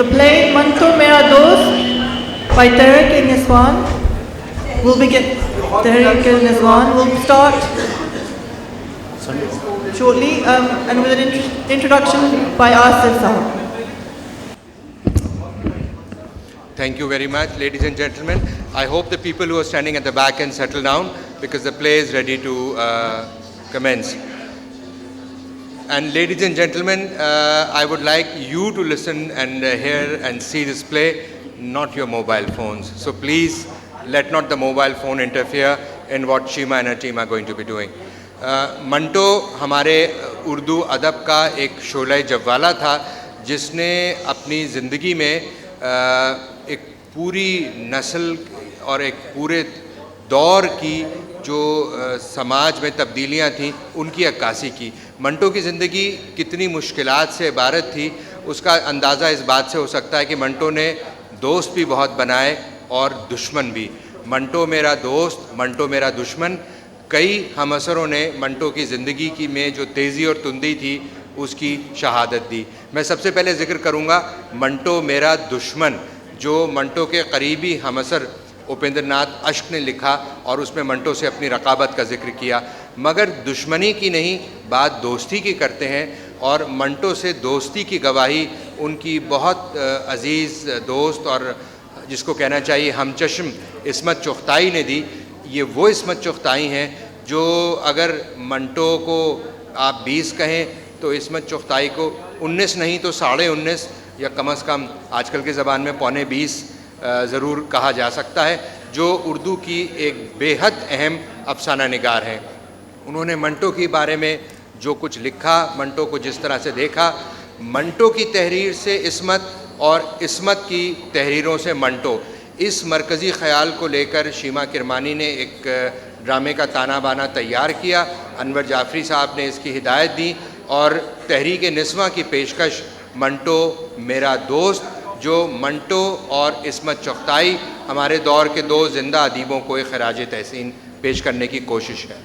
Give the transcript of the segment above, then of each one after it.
The play Manto Mera Dost by Tariq and Niswan will begin. Tariq and Niswan will start shortly and with an introduction by Asif Sahab. Thank you very much, ladies and gentlemen. I hope the people who are standing at the back can settle down because the play is ready to commence. And ladies and gentlemen, I would like you to listen and hear and see this play, not your mobile phones. So please let not the mobile phone interfere in what Shima and her team are going to be doing. Manto हमारे उर्दू अदब का एक शोले जवाला था जिसने अपनी ज़िंदगी में एक पूरी नस्ल और एक पूरे दौर की जो समाज में तब्दीलियां थीं उनकी अक्कासी की। मंटो की ज़िंदगी कितनी मुश्किलात से इबारत थी उसका अंदाज़ा इस बात से हो सकता है कि मंटो ने दोस्त भी बहुत बनाए और दुश्मन भी। मंटो मेरा दोस्त, मंटो मेरा दुश्मन, कई हमअसरों ने मंटो की ज़िंदगी की में जो तेज़ी और तुंदी थी उसकी शहादत दी। मैं सबसे पहले ज़िक्र करूँगा मंटो मेरा दुश्मन, जो मंटो के करीबी हमअसर उपेंद्र नाथ अश्क ने लिखा और उसमें मंटो से अपनी रकाबत का जिक्र किया। मगर दुश्मनी की नहीं, बात दोस्ती की करते हैं और मंटो से दोस्ती की गवाही उनकी बहुत अज़ीज़ दोस्त और जिसको कहना चाहिए हमचश्म इस्मत चुग़ताई ने दी। ये वो इस्मत चुग़ताई हैं जो अगर मंटो को आप 20 कहें तो इस्मत चुग़ताई को 19 नहीं तो 19.5 या कम से कम आजकल के ज़बान में 20 ज़रूर कहा जा सकता है, जो उर्दू की एक बेहद अहम अफसाना निगार हैं। उन्होंने मंटो के बारे में जो कुछ लिखा, मंटो को जिस तरह से देखा, मंटो की तहरीर से इस्मत और इस्मत की तहरीरों से मंटो, इस मरकज़ी ख़याल को लेकर शीमा किरमानी ने एक ड्रामे का ताना बाना तैयार किया। अनवर जाफ़री साहब ने इसकी हिदायत दी और तहरीक निस्वा की पेशकश मंटो मेरा दोस्त, जो मंटो और इस्मत चुग़ताई हमारे दौर के दो ज़िंदा अदीबों को एक ख़राज तहसीन पेश करने की कोशिश है।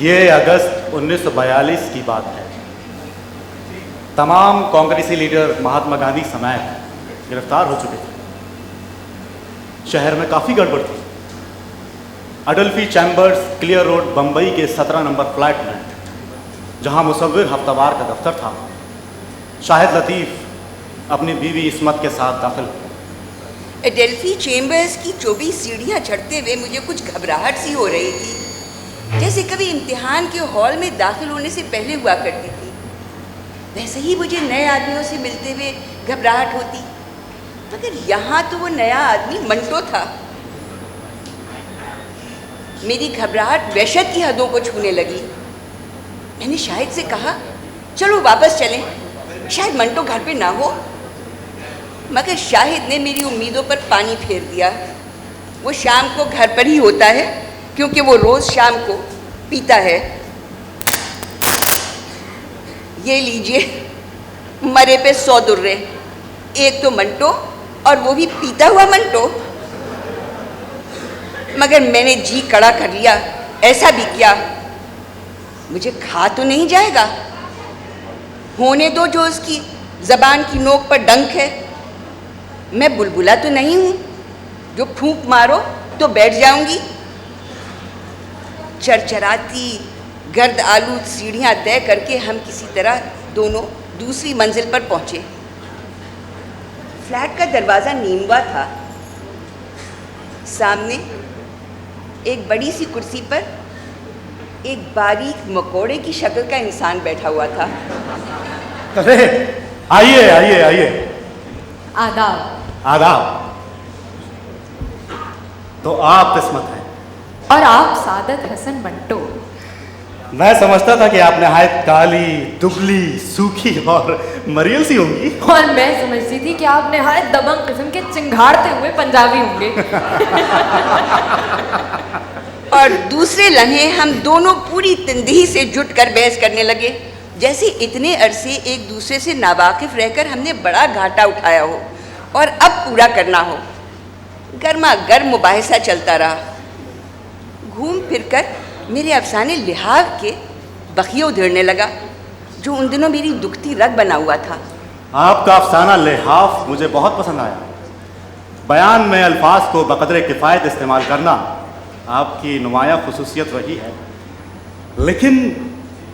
ये अगस्त 1942 की बात है। तमाम कांग्रेसी लीडर महात्मा गांधी समेत गिरफ्तार हो चुके थे। शहर में काफ़ी गड़बड़ थी। अडल्फी चैम्बर्स, क्लियर रोड, बम्बई के 17 नंबर फ्लैट में, जहां मुसव्विर हफ्तावार का दफ्तर था, शाहिद लतीफ़ अपनी बीवी इस्मत के साथ दाखिल हुए। अडल्फी चैम्बर्स की 24 सीढ़ियाँ चढ़ते हुए मुझे कुछ घबराहट सी हो रही थी, जैसे कभी इम्तिहान के हॉल में दाखिल होने से पहले हुआ करती थी। वैसे ही मुझे नए आदमियों से मिलते हुए घबराहट होती, मगर यहाँ तो वो नया आदमी मंटो था। मेरी घबराहट वहशत की हदों को छूने लगी। मैंने शाहिद से कहा, चलो वापस चलें, शायद मंटो घर पे ना हो। मगर शाहिद ने मेरी उम्मीदों पर पानी फेर दिया। वो शाम को घर पर ही होता है क्योंकि वो रोज़ शाम को पीता है। ये लीजिए, मरे पे 100 दुर्रे, एक तो मंटो और वो भी पीता हुआ मंटो। मगर मैंने जी कड़ा कर लिया, ऐसा भी क्या, मुझे खा तो नहीं जाएगा, होने दो जो उसकी ज़बान की नोक पर डंक है। मैं बुलबुला तो नहीं हूँ जो फूंक मारो तो बैठ जाऊंगी। चरचराती गर्द आलूद सीढ़ियाँ तय करके हम किसी तरह दोनों दूसरी मंजिल पर पहुँचे। फ्लैट का दरवाज़ा नीमवा था। सामने एक बड़ी सी कुर्सी पर एक बारीक मकोड़े की शक्ल का इंसान बैठा हुआ था। अरे आइए आइए आइए। आदाब। आदाब। तो आप किस्मत हैं और आप सादत हसन मंटो। मैं समझता था कि आप नहायत काली, दुबली, सूखी और मरियल सी होंगी। और मैं समझती थी कि आप नहायत दबंग किस्म के चिंगाड़ते हुए पंजाबी होंगे। और दूसरे लम्हे हम दोनों पूरी तंदही से जुट कर बहस करने लगे, जैसे इतने अरसे एक दूसरे से नावाकिफ रहकर हमने बड़ा घाटा उठाया हो और अब पूरा करना हो। गर्मा गर्म मुबाहिसा चलता रहा। घूम फिरकर मेरे अफसाने लिहाफ के बखिया उधेड़ने लगा, जो उन दिनों मेरी दुखती रग बना हुआ था। आपका अफसाना लिहाफ मुझे बहुत पसंद आया। बयान में अल्फाज को बकदरे किफ़ायत इस्तेमाल करना आपकी नुमाया खुसूसियत रही है, लेकिन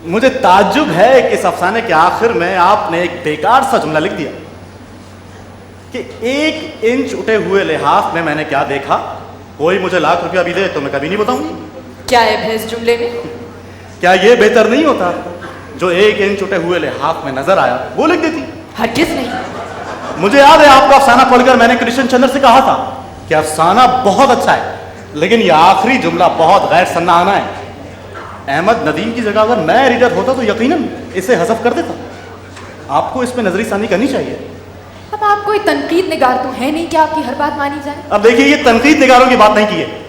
मुझे ताज्जुब है कि इस अफसाने के आखिर में आपने एक बेकार सा जुमला लिख दिया कि 1 इंच उठे हुए लिहाफ में मैंने क्या देखा, कोई मुझे लाख रुपया भी दे तो मैं कभी नहीं बताऊंगी। क्या है भैंस जुमले में? क्या ये बेहतर नहीं होता जो 1 इंच उठे हुए लिहाफ में नजर आया वो लिख देती? हरगिज नहीं। मुझे याद है आपका अफसाना पढ़कर मैंने कृष्ण चंद्र से कहा था कि अफसाना बहुत अच्छा है, लेकिन यह आखिरी जुमला बहुत गैर सन्नाहाना है। अहमद नदीम की जगह अगर मैं रीडर होता तो यकीनन इसे हज़फ कर देता। आपको इसमें नजरसानी करनी चाहिए। अब आप कोई तनकीद निगार तो है नहीं कि आपकी हर बात मानी जाए। अब देखिए, ये तनकीद निगारों की बात नहीं की है।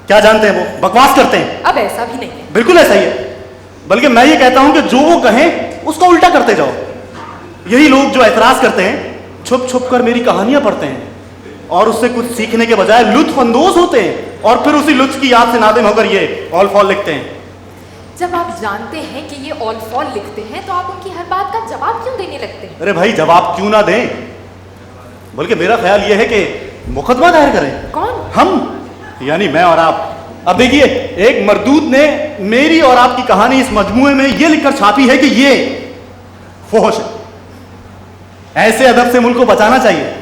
क्या जानते हैं वो बकवास करते हैं। अब ऐसा भी नहीं है। बिल्कुल ऐसा ही है, बल्कि मैं ये कहता हूं कि जो वो कहें उसका उल्टा करते जाओ। यही लोग जो एतराज करते हैं छुप छुप कर मेरी कहानियां पढ़ते हैं और उससे कुछ सीखने के बजाय लुत्फ अंदोज होते हैं और फिर उसी लुत्फ की याद से नादिम होकर ये ऑल फॉल लिखते हैं। जब आप जानते हैं कि ये ऑल फॉल लिखते हैं तो आप उनकी हर बात का जवाब क्यों देने लगते हैं? अरे भाई, जवाब क्यों ना दें, बल्कि मेरा ख्याल यह है कि मुकदमा दायर करें। कौन? हम, यानी मैं और आप। अब देखिए, एक मरदूद ने मेरी और आपकी कहानी इस मजमूए में यह लिखकर छापी है कि ये फोहश है। ऐसे अदब से मुल्क को बचाना चाहिए।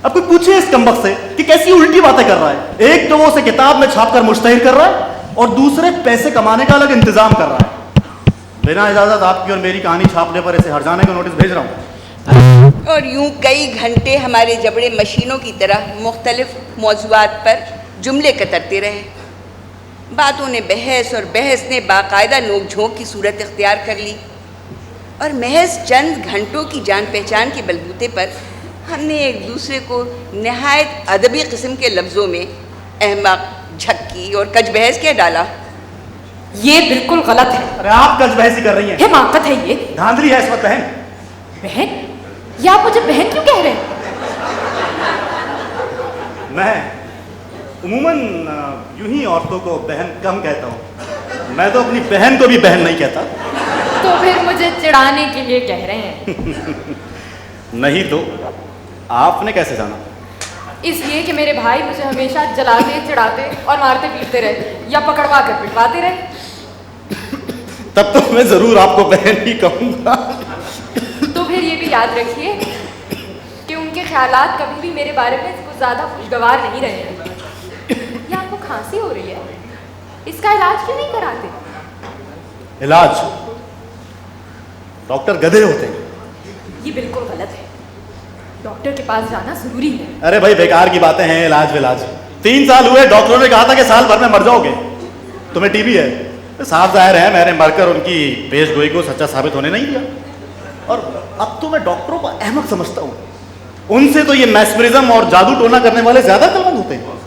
अब कोई पूछे इस कमबख्त से कि कैसी उल्टी बातें कर रहा है। एक तो वो उसे किताब में छापकर मुश्तहिर कर रहा है और दूसरे पैसे कमाने का अलग इंतजाम कर रहा है। बिना इजाजत आपकी और मेरी कहानी छापने पर इसे हर्जाने का नोटिस भेज रहा हूं। और यूं कई घंटे हमारे जबड़े मशीनों की तरह मुख्तलिफ मौज़ूआत पर जुमले कतरते रहे। बातों ने बहस और बहस ने बाकायदा नोक झोंक की सूरत इख्तियार कर ली और महज चंद घंटों की जान पहचान के बलबूते पर हमने एक दूसरे को नहायत अदबी किस्म के लफ्ज़ों में अहमक, झक्की और कजबहस कह डाला। ये बिल्कुल गलत है। अरे आप कजबहसी कर रही हैं। हिमाकत है ये। धांधली है इस वक्त बहन। बहन? या आप मुझे बहन क्यों कह रहे हैं? मैं उम्मूमन यूं ही औरतों को बहन कम कहता हूं। मैं तो अपनी बहन को भी बहन नहीं कहता। तो फिर मुझे चिढ़ाने के लिए कह रहे हैं? नहीं तो आपने कैसे जाना? इसलिए कि मेरे भाई मुझे हमेशा जलाते, चिढ़ाते और मारते पीटते रहे या पकड़वा कर पिटवाते रहे। तब तो मैं जरूर आपको बहन ही कहूंगा। तो फिर ये भी याद रखिए कि उनके ख्यालात कभी भी मेरे बारे में कुछ ज़्यादा खुशगवार नहीं रहे हैं। या आपको खांसी हो रही है, इसका इलाज क्यों नहीं कराते? इलाज? डॉक्टर गधे होते हैं। ये बिल्कुल गलत है। डॉक्टर के पास जाना जरूरी है। अरे भाई, बेकार की बातें हैं। इलाज विलाज 3 साल हुए, डॉक्टरों ने कहा था कि साल भर में मर जाओगे। तुम्हें टीबी है। साफ जाहिर है मैंने मरकर उनकी पेशगोई को सच्चा साबित होने नहीं दिया। और अब तो मैं डॉक्टरों को अहमक समझता हूँ। उनसे तो ये मैस्मरिज्म और जादू टोना करने वाले ज्यादा कलमंद होते हैं।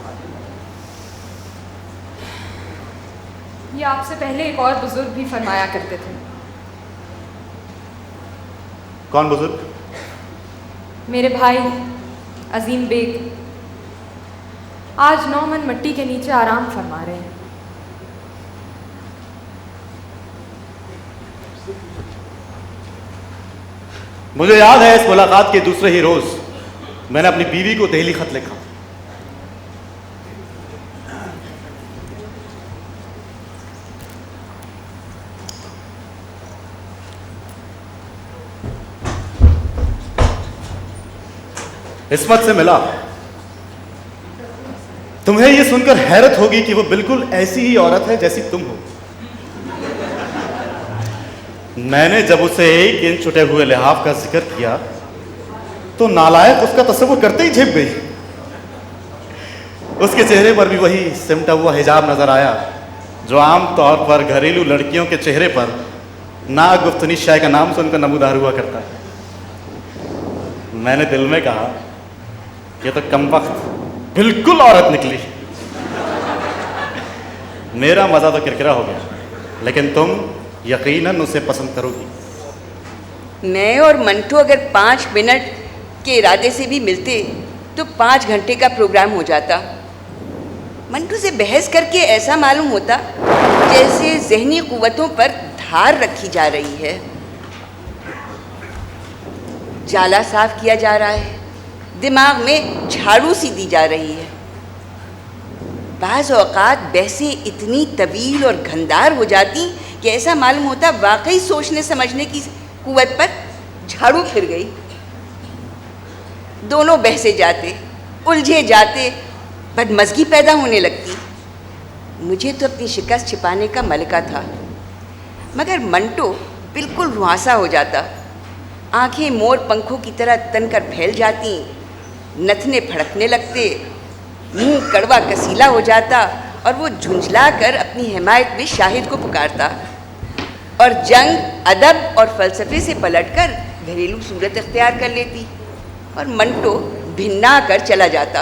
ये आपसे पहले एक और बुजुर्ग भी फरमाया करते थे। कौन बुजुर्ग? मेरे भाई अजीम बेग आज 9 मन मिट्टी के नीचे आराम फरमा रहे हैं। मुझे याद है इस मुलाकात के दूसरे ही रोज मैंने अपनी बीवी को दहली खत लिखा। इस्मत से मिला। तुम्हें यह सुनकर हैरत होगी कि वो बिल्कुल ऐसी ही औरत है जैसी तुम हो। मैंने जब उसे 1 इंच छुटे हुए लिहाफ का जिक्र किया तो नालायक उसका तस्वुर करते ही झिप गई। उसके चेहरे पर भी वही सिमटा हुआ हिजाब नजर आया जो आम तौर पर घरेलू लड़कियों के चेहरे पर नागुफ्तनी शाह का नाम सुनकर नमूदार हुआ करता है। मैंने दिल में कहा, ये तो कमबख्त बिल्कुल औरत निकली। मेरा मजा तो किरकिरा हो गया, लेकिन तुम यकीनन उसे पसंद करोगी। मैं और मंटू अगर 5 मिनट के इरादे से भी मिलते तो 5 घंटे का प्रोग्राम हो जाता। मंटू से बहस करके ऐसा मालूम होता जैसे जहनी कुव्वतों पर धार रखी जा रही है। जाला साफ किया जा रहा है, दिमाग में झाड़ू सी दी जा रही है। बाज़ औक़ात बहसें इतनी तवील और घनदार हो जाती कि ऐसा मालूम होता वाकई सोचने समझने की कुव्वत पर झाड़ू फिर गई। दोनों बहसे जाते, उलझे जाते, बदमज़गी पैदा होने लगती। मुझे तो अपनी शिकस्त छिपाने का मलका था, मगर मंटो बिल्कुल रुआसा हो जाता। आंखें मोर पंखों की तरह तनकर फैल जाती, नथने फड़कने लगते, मुंह कड़वा कसीला हो जाता और वो झुंझला कर अपनी हिमायत में शाहिद को पुकारता और जंग अदब और फ़लसफ़े से पलटकर घरेलू सूरत इख्तियार कर लेती और मंटो भिन्ना कर चला जाता।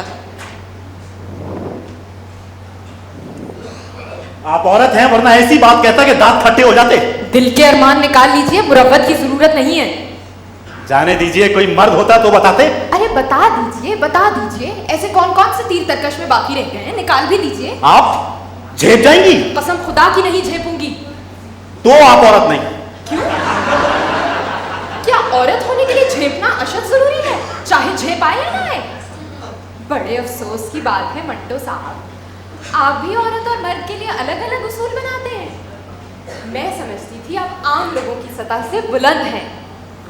आप औरत हैं, वरना ऐसी बात कहता कि दांत खट्टे हो जाते। दिल के अरमान निकाल लीजिए, मुरव्वत की जरूरत नहीं है। जाने दीजिए, कोई मर्द होता तो बताते। अरे बता दीजिए, ऐसे कौन कौन से तीर तर्कश में बाकी रह गए हैं, निकाल भी दीजिए। आप झेप जाएंगी? कसम खुदा की नहीं झेपूंगी। तो आप औरत नहीं। क्यों? क्या औरत होने के लिए झेपना अशद जरूरी है, चाहे झेप आए या ना आए? बड़े अफसोस की बात है मंटो साहब, आप भी औरत और मर्द के लिए अलग अलग उसूल बनाते हैं। मैं समझती थी आप आम लोगों की सतह से बुलंद हैं।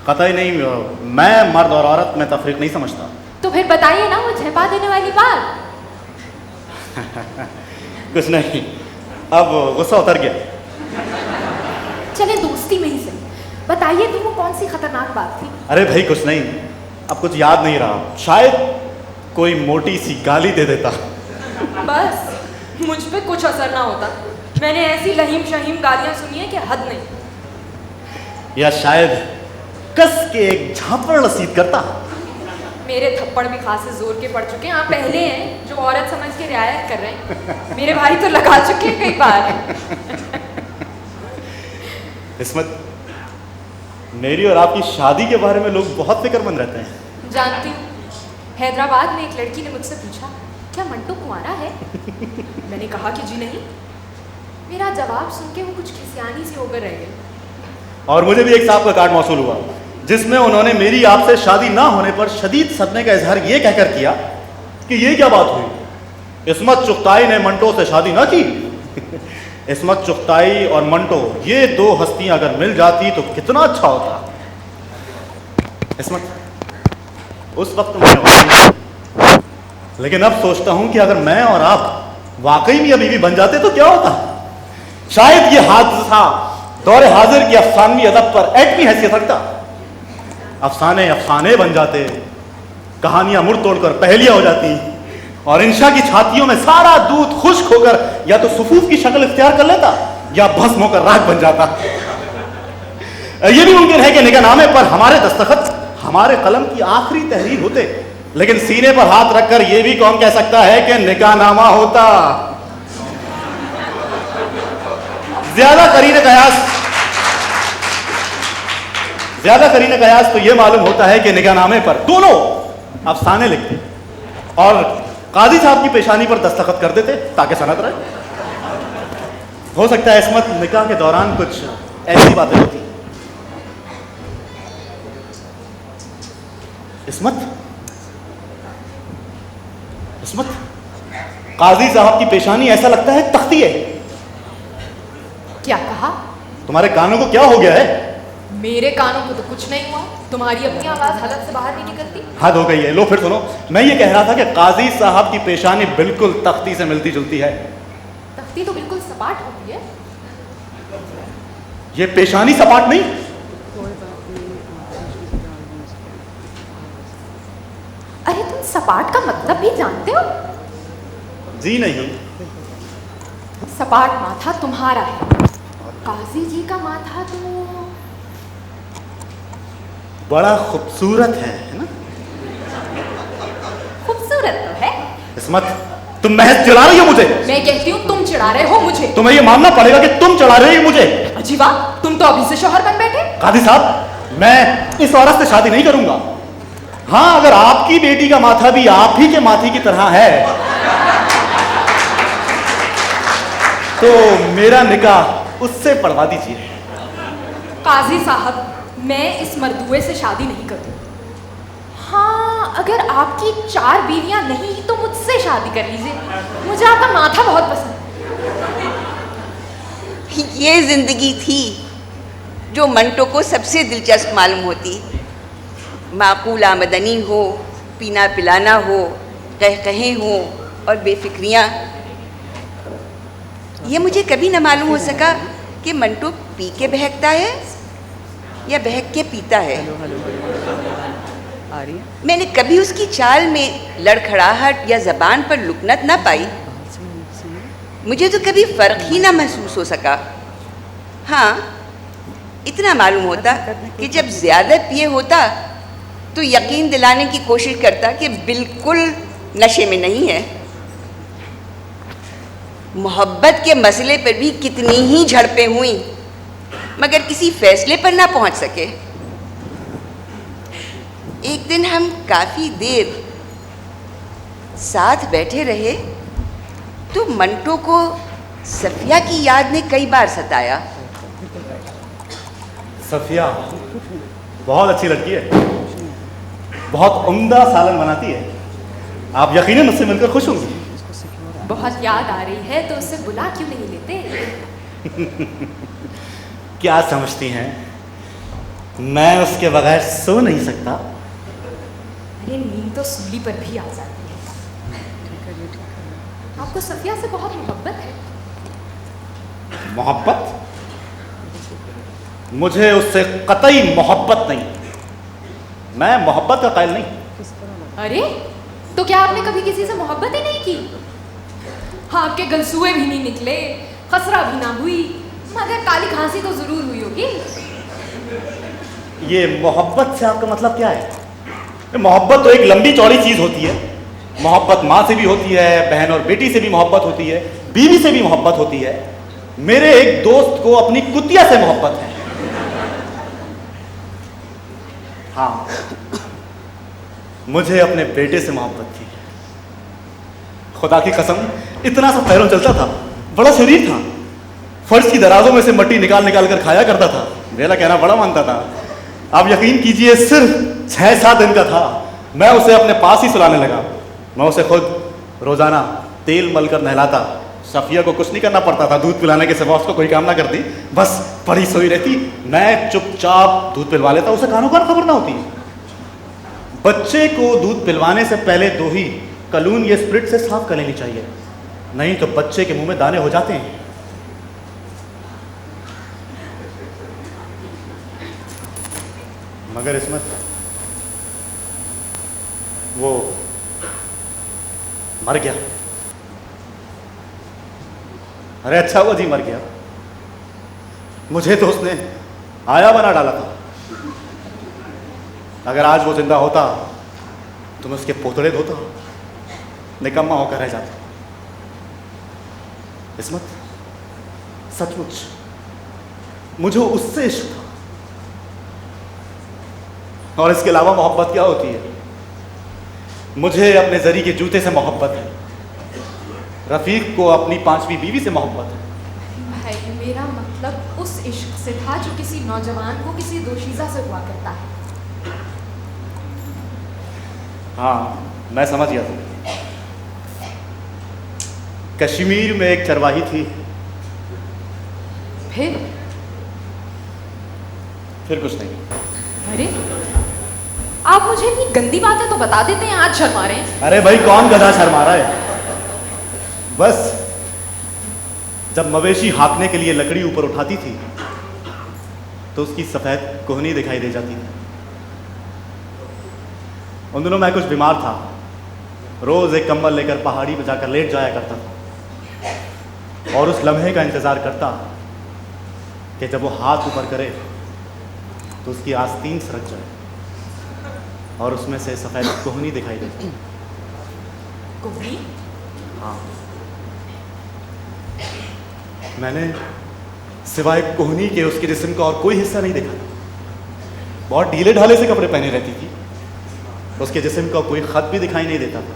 कतई नहीं, मैं मर्द और औरत में तफरीक नहीं समझता। तो फिर बताइए ना वो झेपा देने वाली बात। कुछ नहीं, अब गुस्सा उतर गया। चले दोस्ती में ही सही, बताइए तो वो कौन सी खतरनाक बात थी? अरे भाई कुछ नहीं, अब कुछ याद नहीं रहा। शायद कोई मोटी सी गाली दे देता। बस मुझ पे कुछ असर ना होता। मैंने ऐसी लहीम शहीम गालियां सुनी है कि हद नहीं। या शायद कस के एक झापड़ रसीद करता। मेरे थप्पड़ भी खासे जोर के पड़ चुके हैं। आप पहले हैं जो औरत समझ के रियायत कर रहे हैं। मेरे भाई तो लगा चुके हैं कई बार। इस्मत, मेरी और आपकी शादी के बारे में लोग बहुत फिक्रमंद रहते हैं। जानती हूँ, हैदराबाद में एक लड़की ने मुझसे पूछा, क्या मंटू कुंवारा है? मैंने कहा कि जी नहीं। मेरा जवाब सुन के वो कुछ खिसियानी से होकर रह गए। और मुझे भी एक साहब का कार्ड मौसूल हुआ जिसमें उन्होंने मेरी आपसे शादी ना होने पर शदीद सदमे का इजहार ये कहकर किया कि ये क्या बात हुई, इस्मत चुगताई ने मंटो से शादी ना की। इस्मत चुगताई और मंटो, ये दो हस्तियां अगर मिल जाती तो कितना अच्छा होता। इस्मत, उस वक्त मैंने, लेकिन अब सोचता हूं कि अगर मैं और आप वाकई में अभी भी बन जाते तो क्या होता। शायद ये हादसा दौरे हाजिर की अफसानवी अदब पर एटमी हैसियत रखता। अफसाने अफसाने बन जाते, कहानियां मुड़ तोड़कर पहेलियां हो जाती और इंशा की छातियों में सारा दूध खुश्क होकर या तो सुफूफ की शक्ल इख्तियार कर लेता या भस्म होकर राख बन जाता। यह भी मुमकिन है कि निकाहनामे पर हमारे दस्तखत हमारे कलम की आखिरी तहरीर होते, लेकिन सीने पर हाथ रखकर यह भी कौन कह सकता है कि निकाहनामा होता। ज्यादा करीने कयास तो यह मालूम होता है कि निकाहनामे पर दोनों अफसाने लिखते और काजी साहब की पेशानी पर दस्तखत कर देते ताकि सनद रहे। हो सकता है इस्मत निकाह के दौरान कुछ ऐसी बातें होती। इस्मत, काजी साहब की पेशानी ऐसा लगता है तख्ती है। क्या कहा? तुम्हारे कानों को क्या हो गया है? मेरे कानों को तो कुछ नहीं हुआ, तुम्हारी अपनी आवाज हलक से बाहर नहीं निकलती। हद हो गई है। लो फिर सुनो, मैं ये कह रहा था कि काजी साहब की पेशानी बिल्कुल तख्ती से मिलती जुलती है। तख्ती तो बिल्कुल सपाट होती है। ये पेशानी सपाट नहीं? अरे तुम सपाट का मतलब भी जानते हो? जी नहीं। सपाट माथा तुम्हारा है, काजी जी का माथा तो बड़ा खूबसूरत है ना? खूबसूरत तो है। इस्मत, तुम महज चिढ़ा रही हो मुझे। मैं कहती हूँ तुम चिढ़ा रहे हो मुझे। तुम्हें ये मानना पड़ेगा कि तुम चिढ़ा रही हो मुझे। अजी वाह, तुम तो अभी से शौहर बन बैठे। काजी साहब, मैं इस औरत से शादी नहीं करूंगा। हाँ, अगर आपकी बेटी का माथा भी आप ही के माथे की तरह है तो मेरा निकाह उससे पढ़वा दीजिए। काजी साहब, मैं इस मर्दुए से शादी नहीं करूँ। हाँ, अगर आपकी 4 बीवियां नहीं तो मुझसे शादी कर लीजिए, मुझे आपका माथा बहुत पसंद है। ये जिंदगी थी जो मंटो को सबसे दिलचस्प मालूम होती। माकूल आमदनी हो, पीना पिलाना हो, कह हो और बेफिक्रियाँ। ये मुझे कभी न मालूम हो सका कि मंटो पी के बहकता है या बहक के पीता है। मैंने कभी उसकी चाल में लड़खड़ाहट या जबान पर लुकनत ना पाई। मुझे तो कभी फर्क ही ना महसूस हो सका। हाँ, इतना मालूम होता कि जब ज़्यादा पिए होता तो यकीन दिलाने की कोशिश करता कि बिल्कुल नशे में नहीं है। मोहब्बत के मसले पर भी कितनी ही झड़पें हुई, मगर किसी फैसले पर ना पहुंच सके। एक दिन हम काफ़ी देर साथ बैठे रहे तो मंटो को सफिया की याद ने कई बार सताया। सफिया बहुत अच्छी लड़की है, बहुत उम्दा सालन बनाती है। आप यकीनन उससे मिलकर खुश होंगी। बहुत याद आ रही है तो उससे बुला क्यों नहीं लेते? क्या समझती हैं, मैं उसके बगैर सो नहीं सकता। अरे नींद तो सूली पर भी आ जाती है। आपको सफिया से बहुत मोहब्बत है। मोहब्बत? मुझे उससे कतई मोहब्बत नहीं। मैं मोहब्बत का कायल नहीं। अरे तो क्या आपने कभी किसी से मोहब्बत ही नहीं की? हाँ, आपके गलसूए भी नहीं निकले, खसरा भी ना हुई, मगर काली खांसी तो जरूर हुई होगी। ये मोहब्बत से आपका मतलब क्या है? मोहब्बत तो एक लंबी चौड़ी चीज होती है। मोहब्बत माँ से भी होती है, बहन और बेटी से भी मोहब्बत होती है, बीवी से भी मोहब्बत होती है। मेरे एक दोस्त को अपनी कुतिया से मोहब्बत है। हाँ, मुझे अपने बेटे से मोहब्बत थी। खुदा की कसम, इतना सा पैरों चलता था, बड़ा शरीर था, फर्श की दराजों में से मट्टी निकाल निकाल कर खाया करता था, मेरा कहना बड़ा मानता था। आप यकीन कीजिए, सिर्फ 6-7 दिन का था, मैं उसे अपने पास ही सुलाने लगा। मैं उसे खुद रोजाना तेल मलकर नहलाता। सफिया को कुछ नहीं करना पड़ता था, दूध पिलाने के सिवा उसको कोई काम ना करती, बस पड़ी सोई रहती, मैं चुपचाप दूध पिलवा लेता, उसे कानों कान खबर ना होती। बच्चे को दूध पिलवाने से पहले दो ही कलून ये स्प्रिट से साफ कर लेनी चाहिए, नहीं तो बच्चे के मुंह में दाने हो जाते हैं। मगर इसमें वो मर गया। अरे अच्छा हुआ जी मर गया, मुझे तो उसने आया बना डाला था। अगर आज वो जिंदा होता तो मैं उसके पोतड़े धोता, निकम्मा होकर रह जाता। इस्मत, सचमुच मुझे उससे इश्क था। और इसके अलावा मोहब्बत क्या होती है? मुझे अपने जरी के जूते से मोहब्बत है, रफीक को अपनी 5वीं बीवी से मोहब्बत है। भाई, मेरा मतलब उस इश्क से था जो किसी नौजवान को किसी दोशीज़ा से हुआ करता है। हाँ, मैं समझ गया था। कश्मीर में एक चरवाही थी। फिर कुछ नहीं। अरे आप मुझे इतनी गंदी बातें तो बता देते हैं, आज शर्मा रहे हैं। अरे भाई, कौन गधा शर्मा रहा है? बस जब मवेशी हाँकने के लिए लकड़ी ऊपर उठाती थी तो उसकी सफ़ेद कोहनी दिखाई दे जाती थी। उन दिनों मैं कुछ बीमार था, रोज़ एक कंबल लेकर पहाड़ी पर जाकर लेट जाया करता था और उस लम्हे का इंतज़ार करता कि जब वो हाथ ऊपर करे तो उसकी आस्तीन सरक जाए और उसमें से सफ़ेद कोहनी दिखाई दे जाए। कोहनी? हाँ, मैंने सिवाय कोहनी के उसके जिस्म का और कोई हिस्सा नहीं देखा था। बहुत ढीले ढाले से कपड़े पहने रहती थी, उसके जिस्म का कोई खत भी दिखाई नहीं देता था,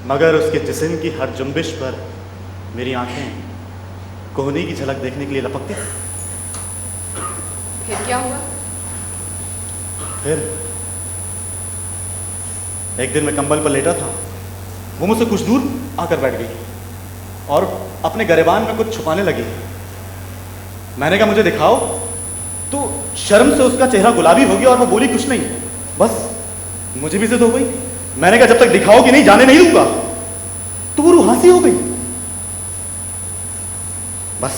मगर उसके जिस्म की हर जुम्बिश पर मेरी आंखें कोहनी की झलक देखने के लिए लपकती थी। फिर क्या हुआ? फिर एक दिन मैं कंबल पर लेटा था, वो मुझसे कुछ दूर आकर बैठ गई और अपने गरेबान में कुछ छुपाने लगी। मैंने कहा मुझे दिखाओ, तो शर्म से उसका चेहरा गुलाबी हो गया और वो बोली कुछ नहीं। बस मुझे भी जिद हो गई। मैंने कहा जब तक दिखाओगी नहीं जाने नहीं दूंगा। तो वो रूहासी हो गई। बस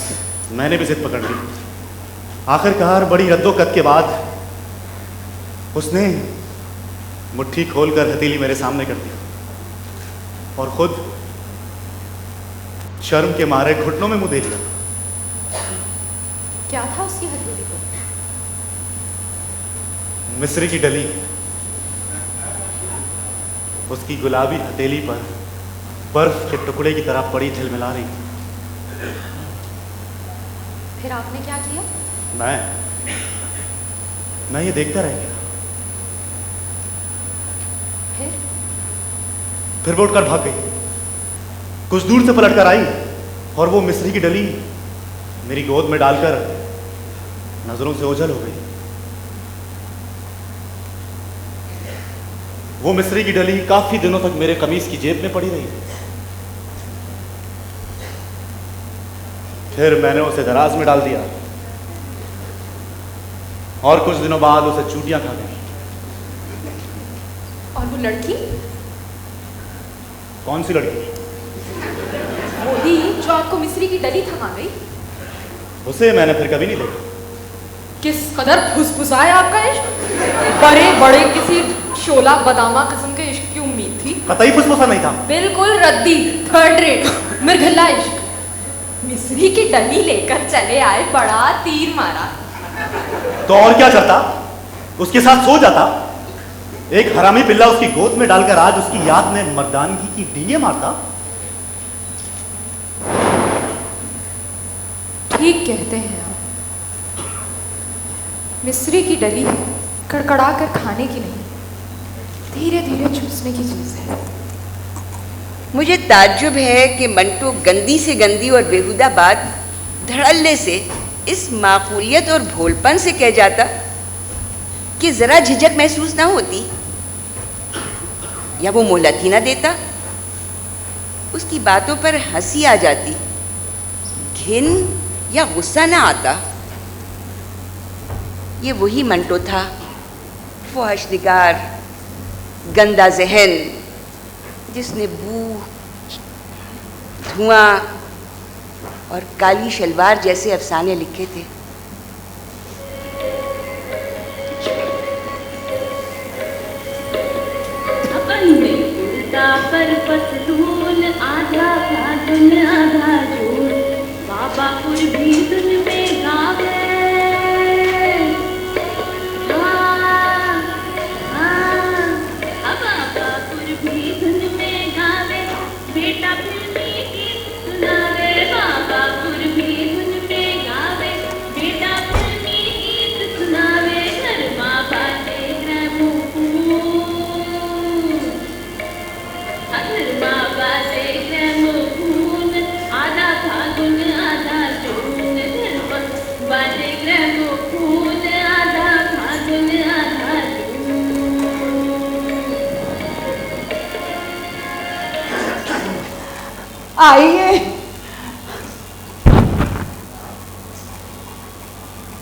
मैंने भी जिद पकड़ ली। आखिरकार बड़ी रद्दोकत के बाद उसने मुट्ठी खोलकर हथेली मेरे सामने कर दी और खुद शर्म के मारे घुटनों में मुंह दे लिया। क्या था उसकी हथेली पर? मिस्री की डली। उसकी गुलाबी हथेली पर बर्फ के टुकड़े की तरह पड़ी झिलमिला रही थी। फिर आपने क्या किया? मैं ये देखता रह गया। फिर वो उठकर भाग गई। कुछ दूर से पलट कर आई और वो मिस्री की डली मेरी गोद में डालकर नजरों से ओझल हो गई। वो मिस्री की डली काफी दिनों तक मेरे कमीज की जेब में पड़ी रही। फिर मैंने उसे दराज में डाल दिया और कुछ दिनों बाद उसे चूटियां खा गई। और वो लड़की? कौन सी लड़की? वही जो आपको मिस्री की डली थमा गई। उसे मैंने फिर कभी नहीं देखा। किस कदर फुसफुसा है आपका इश्क। बड़े बड़े किसी शोला बदामा किस्म के इश्क की उम्मीद थी। कतई फुसफुसा नहीं था। बिल्कुल रद्दी, थर्ड रेट, मिर्घला इश्क। मिस्री की डली लेकर चले आए, बड़ा तीर मारा। तो और क्या करता? उसके साथ सो जाता। एक हरामी पिल्ला उसकी गोद में डालकर आज उसकी याद में मर्दानगी की डींगे मारता। ठीक कहते हैं आप। मिस्री की डली कड़कड़ा कर खाने की नहीं, धीरे धीरे चूसने की चीज है। मुझे ताज्जुब है कि मंटो गंदी से गंदी और बेहुदा बात धड़ल्ले से इस माकूलियत और भोलपन से कह जाता कि ज़रा झिझक महसूस ना होती, या वो मोहलत ही ना देता, उसकी बातों पर हंसी आ जाती, घिन या गुस्सा ना आता। ये वही मंटो था, ख्वाहिशनिगार, गंदा जहन, जिसने बू, धुआं और काली शलवार जैसे अफसाने लिखे थे। पर पतलून आधा फाटन आधा जोड़, बाबा भी धुन में गावे। हाँ, हाँ, बाबा भी धुन में गावे, बेटा फिल्मी गीत सुनावे। बाबा भी धुन में गावे, बेटा फिल्मी गीत सुनावे। घर माँ बाटे ग्रामोफोन, आधा फागुन आधा जून, बाटे ग्रामोफोन, आधा फागुन आधा जून। आइए,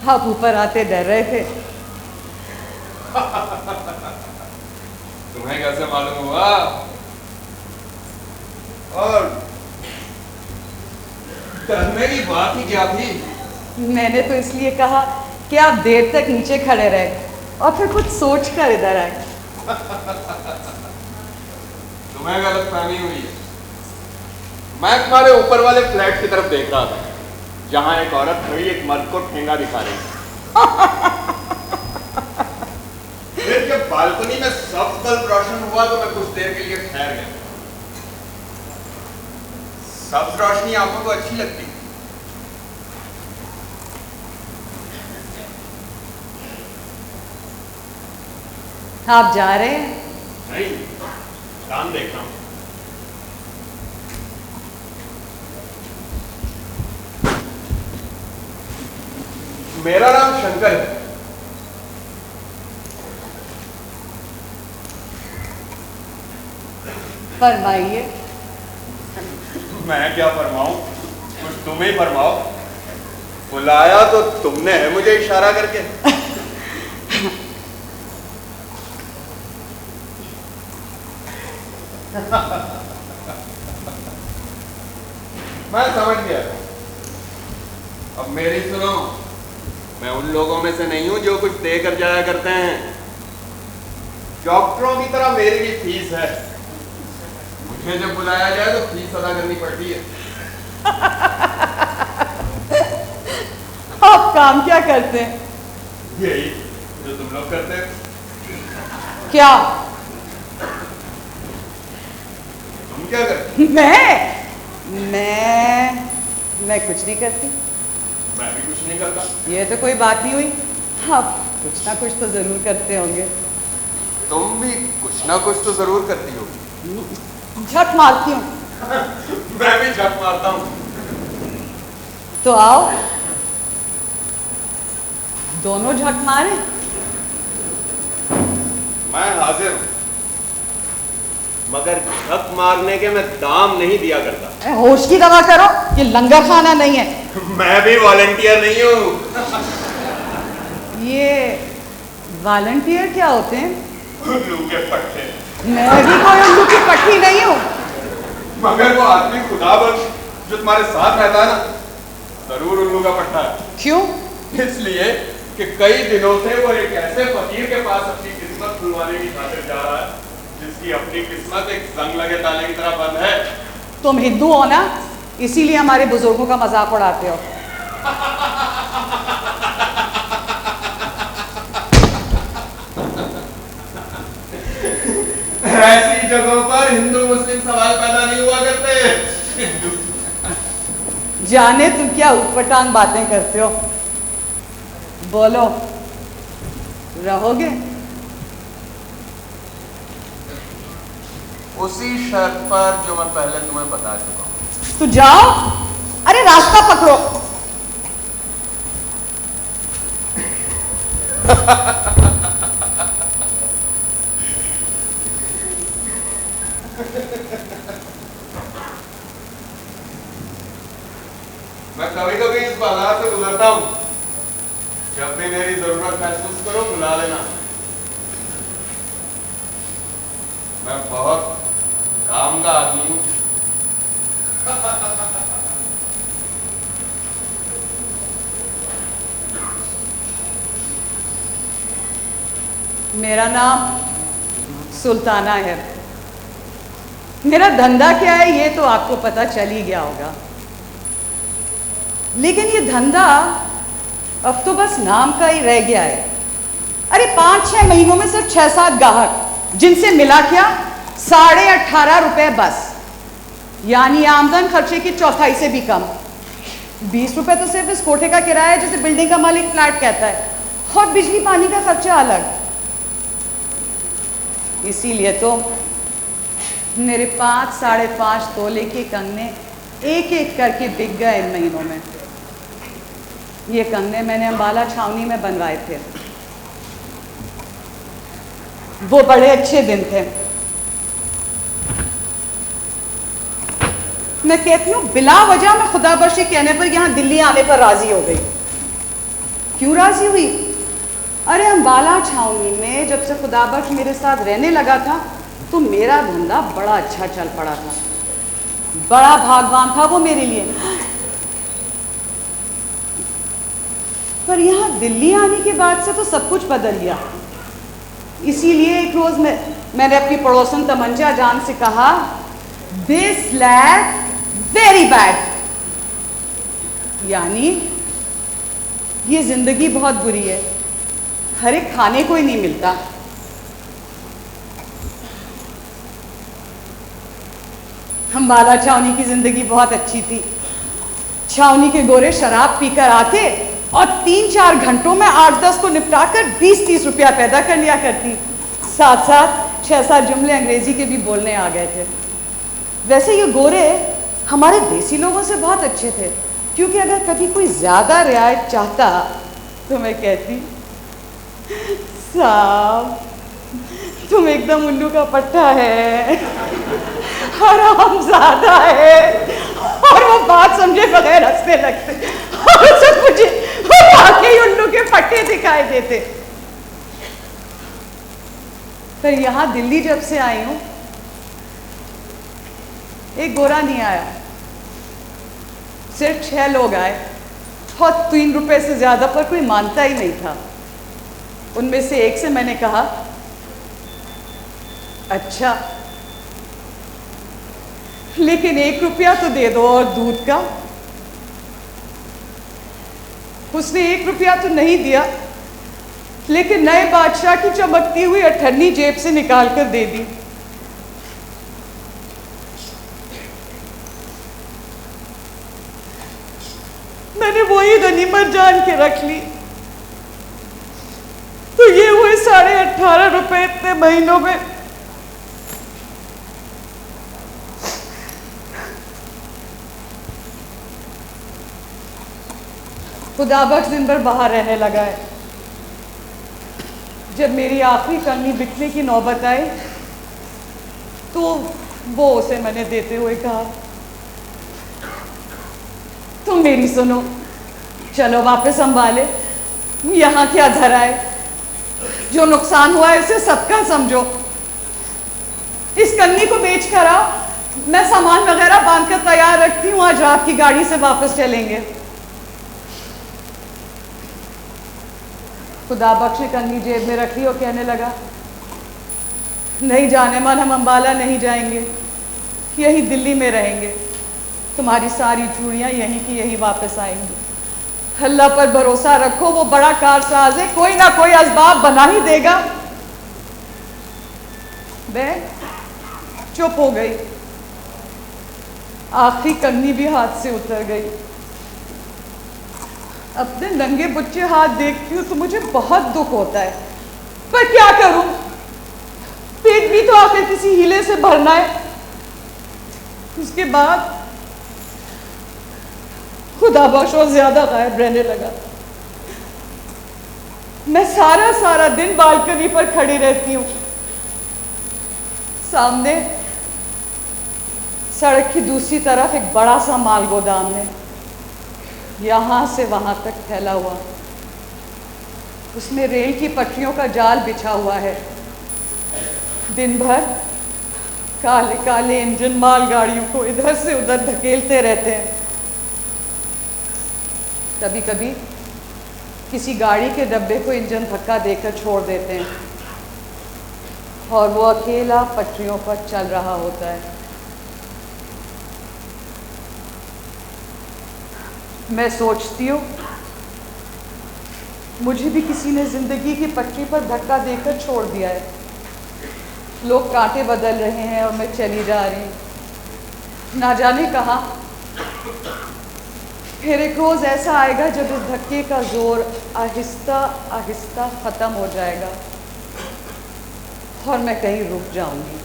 आप ऊपर आते डर रहे थे। तुम्हें कैसे मालूम हुआ? और डरने की बात ही क्या थी? मैंने तो इसलिए कहा कि आप देर तक नीचे खड़े रहे और फिर कुछ सोच कर इधर आए। तुम्हें गलतफहमी हुई है। मैं तुम्हारे ऊपर वाले फ्लैट की तरफ देख रहा था, जहां एक औरत खड़ी एक मर्द को ठेंगा दिखा रही थी। फिर जब बालकनी में सब बल्ब रोशन हुआ तो मैं कुछ देर के लिए ठहर गया। सब्ज रोशनी आंखों को अच्छी लगती है। आप जा रहे हैं? नहीं, चांद देख रहा हूं। मेरा नाम शंकर है। फरमाइए। मैं क्या फरमाऊं, कुछ तुम ही फरमाओ। बुलाया तो तुमने है मुझे इशारा करके। मैं समझ गया। अब मेरी सुनो, मैं उन लोगों में से नहीं हूं जो कुछ देकर जाया करते हैं। डॉक्टरों की तरह मेरी भी फीस है। मुझे जब बुलाया जाए तो फीस अदा करनी पड़ती है। आप काम क्या करते हैं? यही जो तुम लोग करते हो। क्या? तुम क्या करते? मैं कुछ नहीं करती। मैं भी कुछ नहीं करता। ये तो कोई बात नहीं हुई। आप कुछ ना कुछ तो जरूर करते होंगे। तुम भी कुछ ना कुछ तो जरूर करती होगी। झक मारती हूँ। मैं भी झक मारता हूँ। तो आओ दोनों झक मारे। मैं हाजिर हूँ, मगर झक मारने के मैं दाम नहीं दिया करता। होश की दवा करो, ये लंगर खाना नहीं है। मैं भी वॉलंटियर नहीं हूँ। ये वॉलंटियर क्या होते हैं? उल्लू के पट्टे। मैं भी कोई उल्लू की पट्टी नहीं हूँ। मगर वो आदमी खुदा बख्श जो तुम्हारे साथ रहता है ना, जरूर उल्लू का पट्टा है। क्यों? इसलिए कि कई दिनों से वो एक ऐसे फकीर के पास अपनी किस्मत खुलवाने की खातिर जा रहा है जिसकी अपनी किस्मत एक जंग लगे ताले की तरह बंद है। तुम हिंदू हो ना, इसीलिए हमारे बुजुर्गों का मजाक उड़ाते हो। ऐसी जगहों पर हिंदू मुस्लिम सवाल पैदा नहीं हुआ करते। जाने तुम क्या उटपटांग बातें करते हो। बोलो, रहोगे? उसी शर्त पर जो मैं पहले तुम्हें बता चुका हूं। तो जाओ। अरे रास्ता पकड़ो। मैं कभी कभी इस बाजार से गुजरता हूं। जब भी मेरी जरूरत महसूस करो बुला लेना। मैं बहुत काम का आदमी हूं। मेरा नाम सुल्ताना है। मेरा धंधा क्या है ये तो आपको पता चल ही गया होगा, लेकिन ये धंधा अब तो बस नाम का ही रह गया है। अरे 5-6 महीनों में सिर्फ 6-7 ग्राहक, जिनसे मिला क्या 18.5 रुपए बस, यानी आमदन खर्चे की चौथाई से भी कम। 20 रुपए तो सिर्फ इस कोठे का किराया है, जैसे बिल्डिंग का मालिक फ्लैट कहता है, और बिजली पानी का खर्चा अलग। इसीलिए तो मेरे 5-5.5 तोले के कंगने एक एक करके बिक गए इन महीनों में। ये कंगने मैंने अंबाला छावनी में बनवाए थे। वो बड़े अच्छे दिन थे। मैं कहती हूँ बिला वजह मैं खुदा बख्शी कहने पर यहाँ दिल्ली आने पर राजी हो गई। क्यों राजी हुई? अरे अंबाला छावनी में जब से खुदा बख्श मेरे साथ रहने लगा था तो मेरा धंधा बड़ा अच्छा चल पड़ा था। बड़ा भागवान था वो मेरे लिए। पर यहाँ दिल्ली आने के बाद से तो सब कुछ बदल गया। इसीलिए एक रोज मैंने अपनी पड़ोसन तमंजा जान से कहा, दिस लैड वेरी बैड, यानी ये जिंदगी बहुत बुरी है, हर एक खाने को ही नहीं मिलता। अंबाला छावनी की जिंदगी बहुत अच्छी थी। छावनी के गोरे शराब पीकर आते और 3-4 घंटों में 8-10 को निपटाकर 20-30 रुपया पैदा कर लिया करती। साथ साथ 6-7 जुमले अंग्रेजी के भी बोलने आ गए थे। वैसे ये गोरे हमारे देसी लोगों से बहुत अच्छे थे, क्योंकि अगर कभी कोई ज्यादा रियायत चाहता तो मैं कहती, साहब तुम एकदम उल्लू का पट्टा है, हरामज़ादा है, और वो बात समझे बगैर हंसने लगते और सब मुझे वो वाकई उल्लू के पट्टे दिखाई देते। पर यहाँ दिल्ली जब से आई हूँ एक गोरा नहीं आया, सिर्फ 6 लोग आए और 3 रुपए से ज्यादा पर कोई मानता ही नहीं था। उनमें से एक से मैंने कहा, अच्छा लेकिन 1 रुपया तो दे दो और दूध का। उसने 1 रुपया तो नहीं दिया, लेकिन नए बादशाह की चमकती हुई 98 जेब से निकाल कर दे दी। मैंने वही गनीमत जान के रख ली। तो ये हुए 18.5 रुपए इतने महीनों में। खुदाबख्श दिन भर बाहर रहने लगा है। जब मेरी आखिरी कंगनी बिकने की नौबत आई तो वो उसे मैंने देते हुए कहा, तुम मेरी सुनो, चलो वापस संभाले, यहाँ क्या धरा है, जो नुकसान हुआ है उसे सबका समझो। इस कंगनी को बेच कर आओ, मैं सामान वगैरह बांध कर तैयार रखती हूँ, आज रात की गाड़ी से वापस चलेंगे। खुदाबख्श ने कंगनी जेब में रखी और कहने लगा, नहीं जाने मन, हम अंबाला नहीं जाएंगे, यही दिल्ली में रहेंगे। तुम्हारी सारी चूड़ियाँ यहीं की यहीं वापस आएंगी। अल्लाह पर भरोसा रखो, वो बड़ा कारसाज है, कोई ना कोई असबाब बना ही देगा। मैं चुप हो गई। आखिरी कंगनी भी हाथ से उतर गई। अपने नंगे बुच्चे हाथ देखती हूँ तो मुझे बहुत दुख होता है, पर क्या करूं, पेट भी तो आखिर किसी हीले से भरना है। उसके बाद खुदाबख्श और ज्यादा गायब रहने लगा। मैं सारा दिन बालकनी पर खड़ी रहती हूँ। सामने सड़क की दूसरी तरफ एक बड़ा सा माल गोदाम है, यहाँ से वहाँ तक फैला हुआ। उसमें रेल की पटरियों का जाल बिछा हुआ है। दिन भर काले काले इंजन मालगाड़ियों को इधर से उधर धकेलते रहते हैं। कभी कभी किसी गाड़ी के डब्बे को इंजन धक्का देकर छोड़ देते हैं और वो अकेला पटरियों पर चल रहा होता है। मैं सोचती हूँ मुझे भी किसी ने जिंदगी की पटरी पर धक्का देकर छोड़ दिया है। लोग कांटे बदल रहे हैं और मैं चली जा रही हूँ, ना जाने कहाँ। फिर एक रोज ऐसा आएगा जब इस धक्के का जोर आहिस्ता आहिस्ता खत्म हो जाएगा और मैं कहीं रुक जाऊंगी।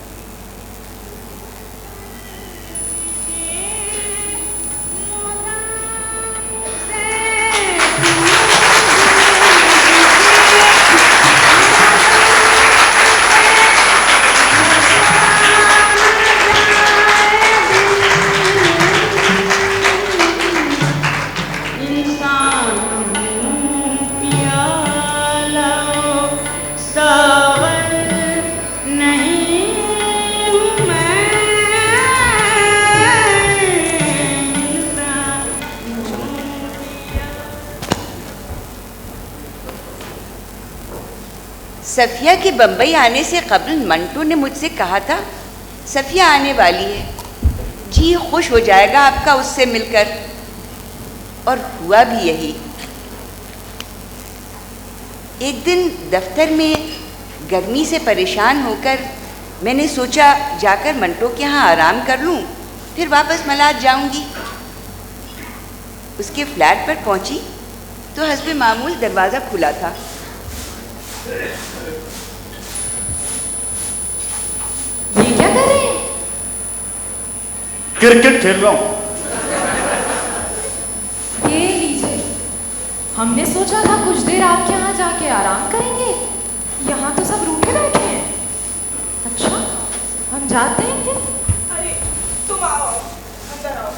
नहीं सफिया के बम्बई आने से कबल मंटू ने मुझसे कहा था सफिया आने वाली है, जी खुश हो जाएगा आपका उससे मिलकर, और हुआ भी यही। एक दिन दफ्तर में गर्मी से परेशान होकर मैंने सोचा जाकर मंटो के यहाँ आराम कर लूँ, फिर वापस मलाद जाऊँगी। उसके फ्लैट पर पहुँची तो हस्बे मामूल दरवाज़ा खुला था। ये क्या कर रहे हैं? क्रिकेट खेल रहा हूँ। ये लीजिए, हमने सोचा था कुछ देर आपके यहाँ जाके आराम करेंगे, यहाँ तो सब रूठे बैठे हैं। अच्छा, हम जाते हैं फिर। अरे तुम आओ, अंदर आओ।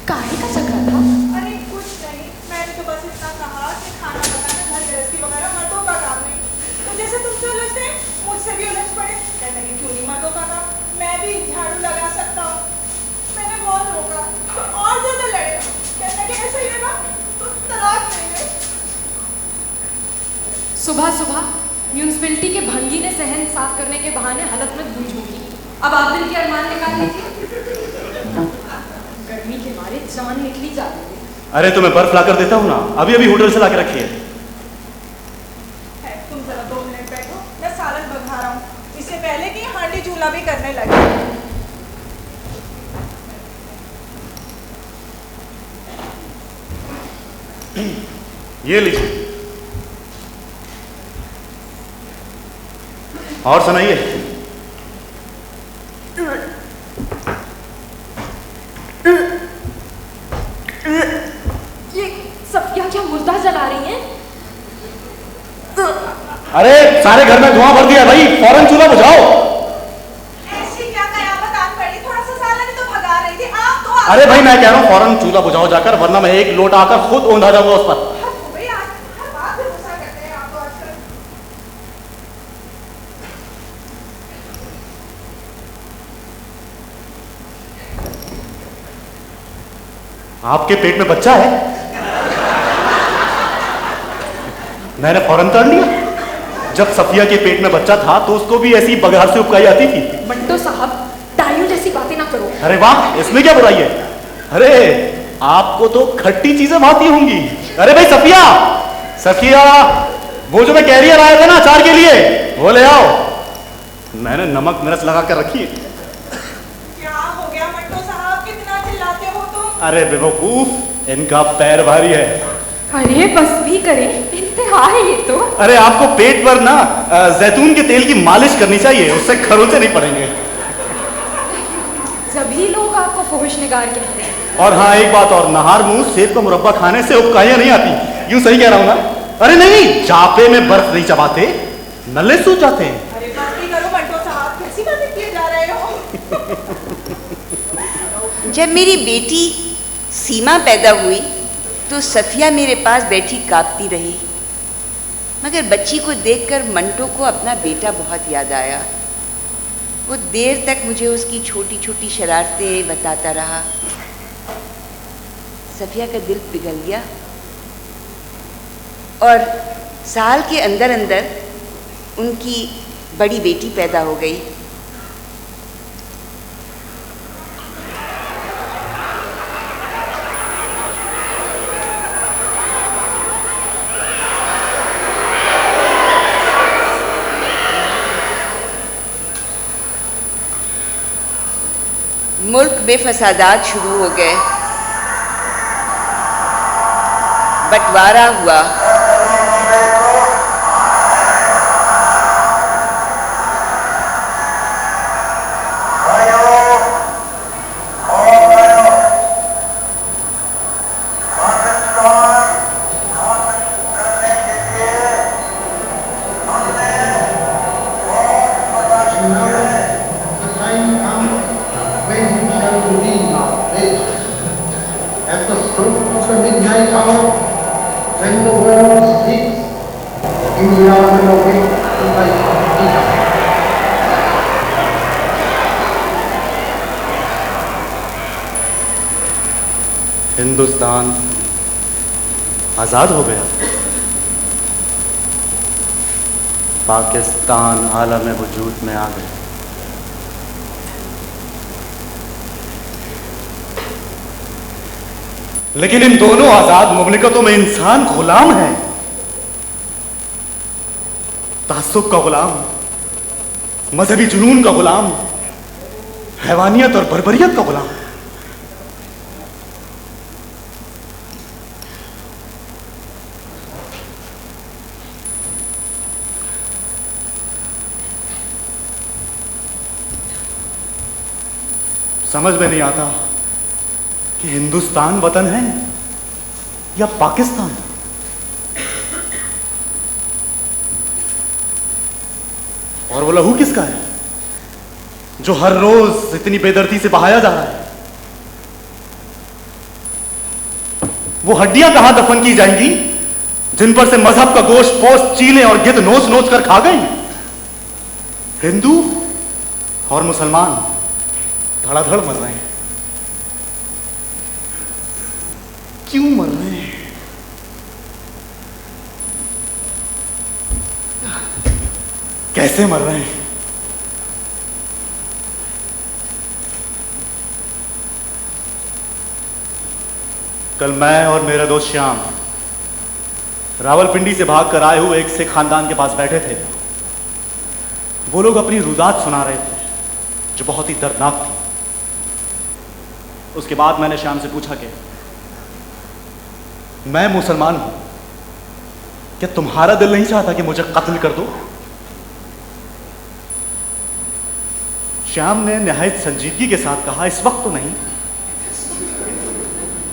काहे का झगड़ा था? अरे कुछ नहीं, मैंने तो बस इतना कहा कि खाना बनाना घर गृहस्थी वगैरह मर्दों का काम नहीं। तो जैसे तुमसे उलझते हैं मुझसे भी उलझ पड़े। कहते हैं क्यों नहीं मर्दों का काम, मैं भी झाड़ू लगा सकता हूँ। मैंने बहुत रोका तो और ज्यादा लड़े। कहते हैं कि ऐसा ही है ना तो तलाक नहीं है। सुबह सुबह म्यूनसिपैलिटी के भंगी ने सहन साफ करने के बहाने हालत में भूल चुकी। अब आप दिल के अरमान निकाल लीजिए। गर्मी के मारे जान निकली जाती है। अरे तो मैं बर्फ ला कर देता हूँ ना, अभी अभी होटल से ला के रखी है। तुम जरा 2 मिनट बैठो, मैं सालन बघा रहा हूँ, इससे पहले कि हांडी चूल्हा भी करने लगे। ये लीजिए, और सुनाइए। ये सफिया क्या मुर्दा जला रही हैं? अरे सारे घर में धुआं भर दिया भाई, फौरन चूल्हा बुझाओ। ऐसी क्या कयामत आन पड़ी, थोड़ा सा सालन ही तो भगा रही थी आप तो। अरे भाई मैं कह रहा हूँ फौरन चूल्हा बुझाओ जाकर, वरना मैं एक लोटा आकर खुद औंधा जाऊंगा उस पर। भाई आज हर बात पे गुस्सा करते हैं आप तो आजकल। आपके पेट में बच्चा है? मैंने फौरन कर लिया। जब सफिया के पेट में बच्चा था तो उसको भी ऐसी बघार से उपकाई आती थी। मंटो साहब, डाइयों जैसी बातें ना करो। अरे वाह, इसमें क्या बुराई है? अरे आपको तो खट्टी चीजें भाती होंगी। अरे भाई सफिया, सफिया, वो जो मैं कैरियर आया था ना अचार के लिए, वो ले आओ। मैंने नमक मिर्च लगा कर रखी है। क्या हो गया मंटो साहब, कितना चिल्लाते हो तुम? अरे बेवकूफ, इनका पैर भारी है। अरे बस भी करें, इंतहा है ये तो। अरे आपको पेट पर ना जैतून के तेल की मालिश करनी चाहिए, उससे खरोंचे नहीं पड़ेंगे। सभी लोग आपको फोहिश निगार कहते हैं। और हाँ एक बात और, नहार मुंह सेब का मुरब्बा खाने से उपकाइयां नहीं आती। यूं सही कह रहा हूं ना? अरे नहीं, जापे में बर्फ नहीं चबाते, नल्ले सूख जाते हैं। अरे बात नहीं करो मंटो साहब, कैसी बातें किए जा रहे हो? जब मेरी बेटी सीमा पैदा हुई तो सफिया मेरे पास बैठी कांपती रही, मगर बच्ची को देखकर मंटो को अपना बेटा बहुत याद आया। वो देर तक मुझे उसकी छोटी छोटी शरारतें बताता रहा। सफिया का दिल पिघल गया और साल के अंदर अंदर उनकी बड़ी बेटी पैदा हो गई। मुल्क में फसादात शुरू हो गए, बंटवारा हुआ। At the stroke of the midnight hour, when the world sleeps, India will awake to life of freedom. Hindustan आजाद हो गया। पाकिस्तान आलम वजूद में आ गए। लेकिन इन दोनों आजाद मुमलिकतों में इंसान गुलाम है, तासुब का गुलाम, मजहबी जुनून का गुलाम, हैवानियत और बर्बरियत का गुलाम। समझ में नहीं आता कि हिंदुस्तान वतन है या पाकिस्तान। और वो लहू किसका है जो हर रोज इतनी बेदर्दी से बहाया जा रहा है? वो हड्डियां कहां दफन की जाएंगी जिन पर से मजहब का गोश्त पोस्ट चीलें और गिद्ध नोच नोच कर खा गई? हिंदू और मुसलमान धड़ाधड़ मर रहे हैं। क्यों मर रहे हैं? कैसे मर रहे हैं? कल मैं और मेरा दोस्त श्याम रावलपिंडी से भागकर आए हुए एक सिख खानदान के पास बैठे थे। वो लोग अपनी रुदात सुना रहे थे जो बहुत ही दर्दनाक थी। उसके बाद मैंने श्याम से पूछा कि मैं मुसलमान हूं, क्या तुम्हारा दिल नहीं चाहता कि मुझे कत्ल कर दो? श्याम ने निहायत संजीदगी के साथ कहा, इस वक्त तो नहीं,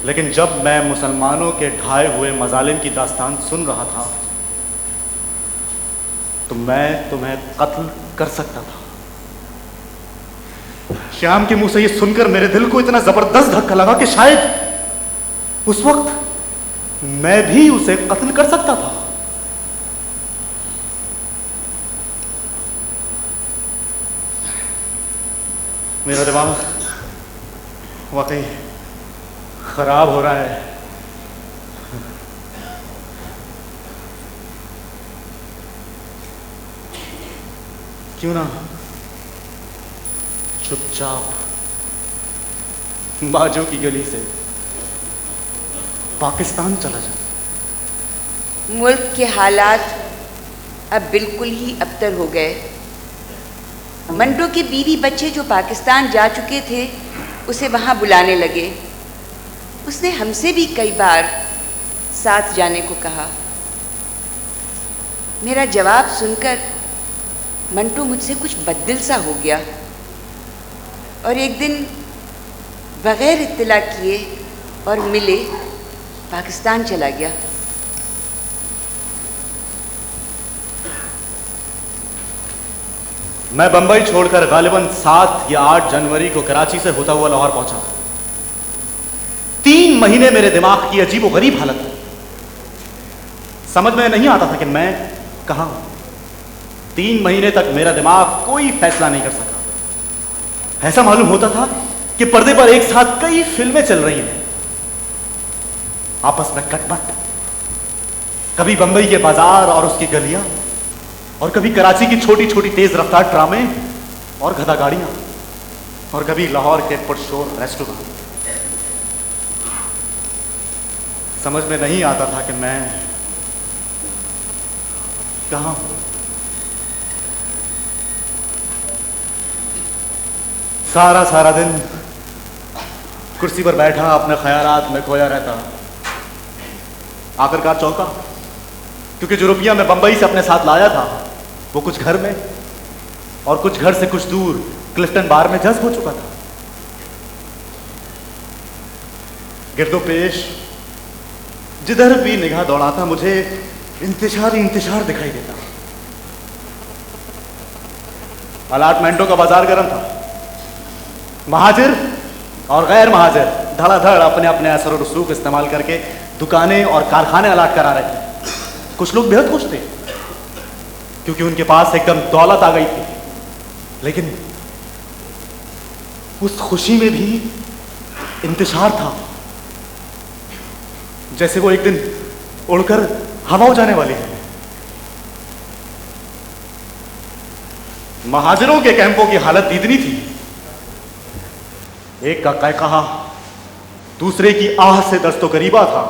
लेकिन जब मैं मुसलमानों के ढाए हुए मजालिम की दास्तान सुन रहा था तो मैं तुम्हें कत्ल कर सकता था। श्याम के मुंह से यह सुनकर मेरे दिल को इतना जबरदस्त धक्का लगा कि शायद उस वक्त मैं भी उसे कत्ल कर सकता था। मेरा दिमाग वाकई खराब हो रहा है। क्यों ना चुपचाप बाजों की गली से पाकिस्तान चला जाए। मुल्क के हालात अब बिल्कुल ही अबतर हो गए। मंटो के बीवी बच्चे जो पाकिस्तान जा चुके थे उसे वहाँ बुलाने लगे। उसने हमसे भी कई बार साथ जाने को कहा। मेरा जवाब सुनकर मंटो मुझसे कुछ बददिल सा हो गया और एक दिन बगैर इत्तला किए और मिले पाकिस्तान चला गया। मैं बंबई छोड़कर गालिबन 7 या 8 जनवरी को कराची से होता हुआ लाहौर पहुंचा। 3 महीने मेरे दिमाग की अजीबोगरीब हालत थी। समझ में नहीं आता था कि मैं कहां हूं। 3 महीने तक मेरा दिमाग कोई फैसला नहीं कर सका। ऐसा मालूम होता था कि पर्दे पर एक साथ कई फिल्में चल रही हैं, आपस में कटमट। कभी बंबई के बाजार और उसकी गलियां, और कभी कराची की छोटी छोटी तेज रफ्तार ड्रामे और गधा गाड़ियां, और कभी लाहौर के पुरशोर रेस्टोरेंट। समझ में नहीं आता था कि मैं कहां हूं। सारा दिन कुर्सी पर बैठा अपने ख्यालात में खोया रहता। आखिरकार चौंका, क्योंकि जो रुपया मैं बंबई से अपने साथ लाया था वो कुछ घर में और कुछ घर से कुछ दूर क्लिफ्टन बार में जज्ब हो चुका था। गिरदो पेश जिधर भी निगाह दौड़ाता मुझे इंतशार ही इंतशार दिखाई देता। अलाटमेंटों का बाजार गर्म था। महाजिर और गैर महाजिर धड़ाधड़ अपने अपने असर और उसलूक इस्तेमाल करके दुकानें और कारखाने अलाट करा रहे थे। कुछ लोग बेहद खुश थे क्योंकि उनके पास एकदम दौलत आ गई थी, लेकिन उस खुशी में भी इंतशार था, जैसे वो एक दिन उड़कर हवा हो जाने वाली है। महाजरों के कैंपों की हालत इतनी थी, एक का कहा दूसरे की आह से दस्तो करीबा था।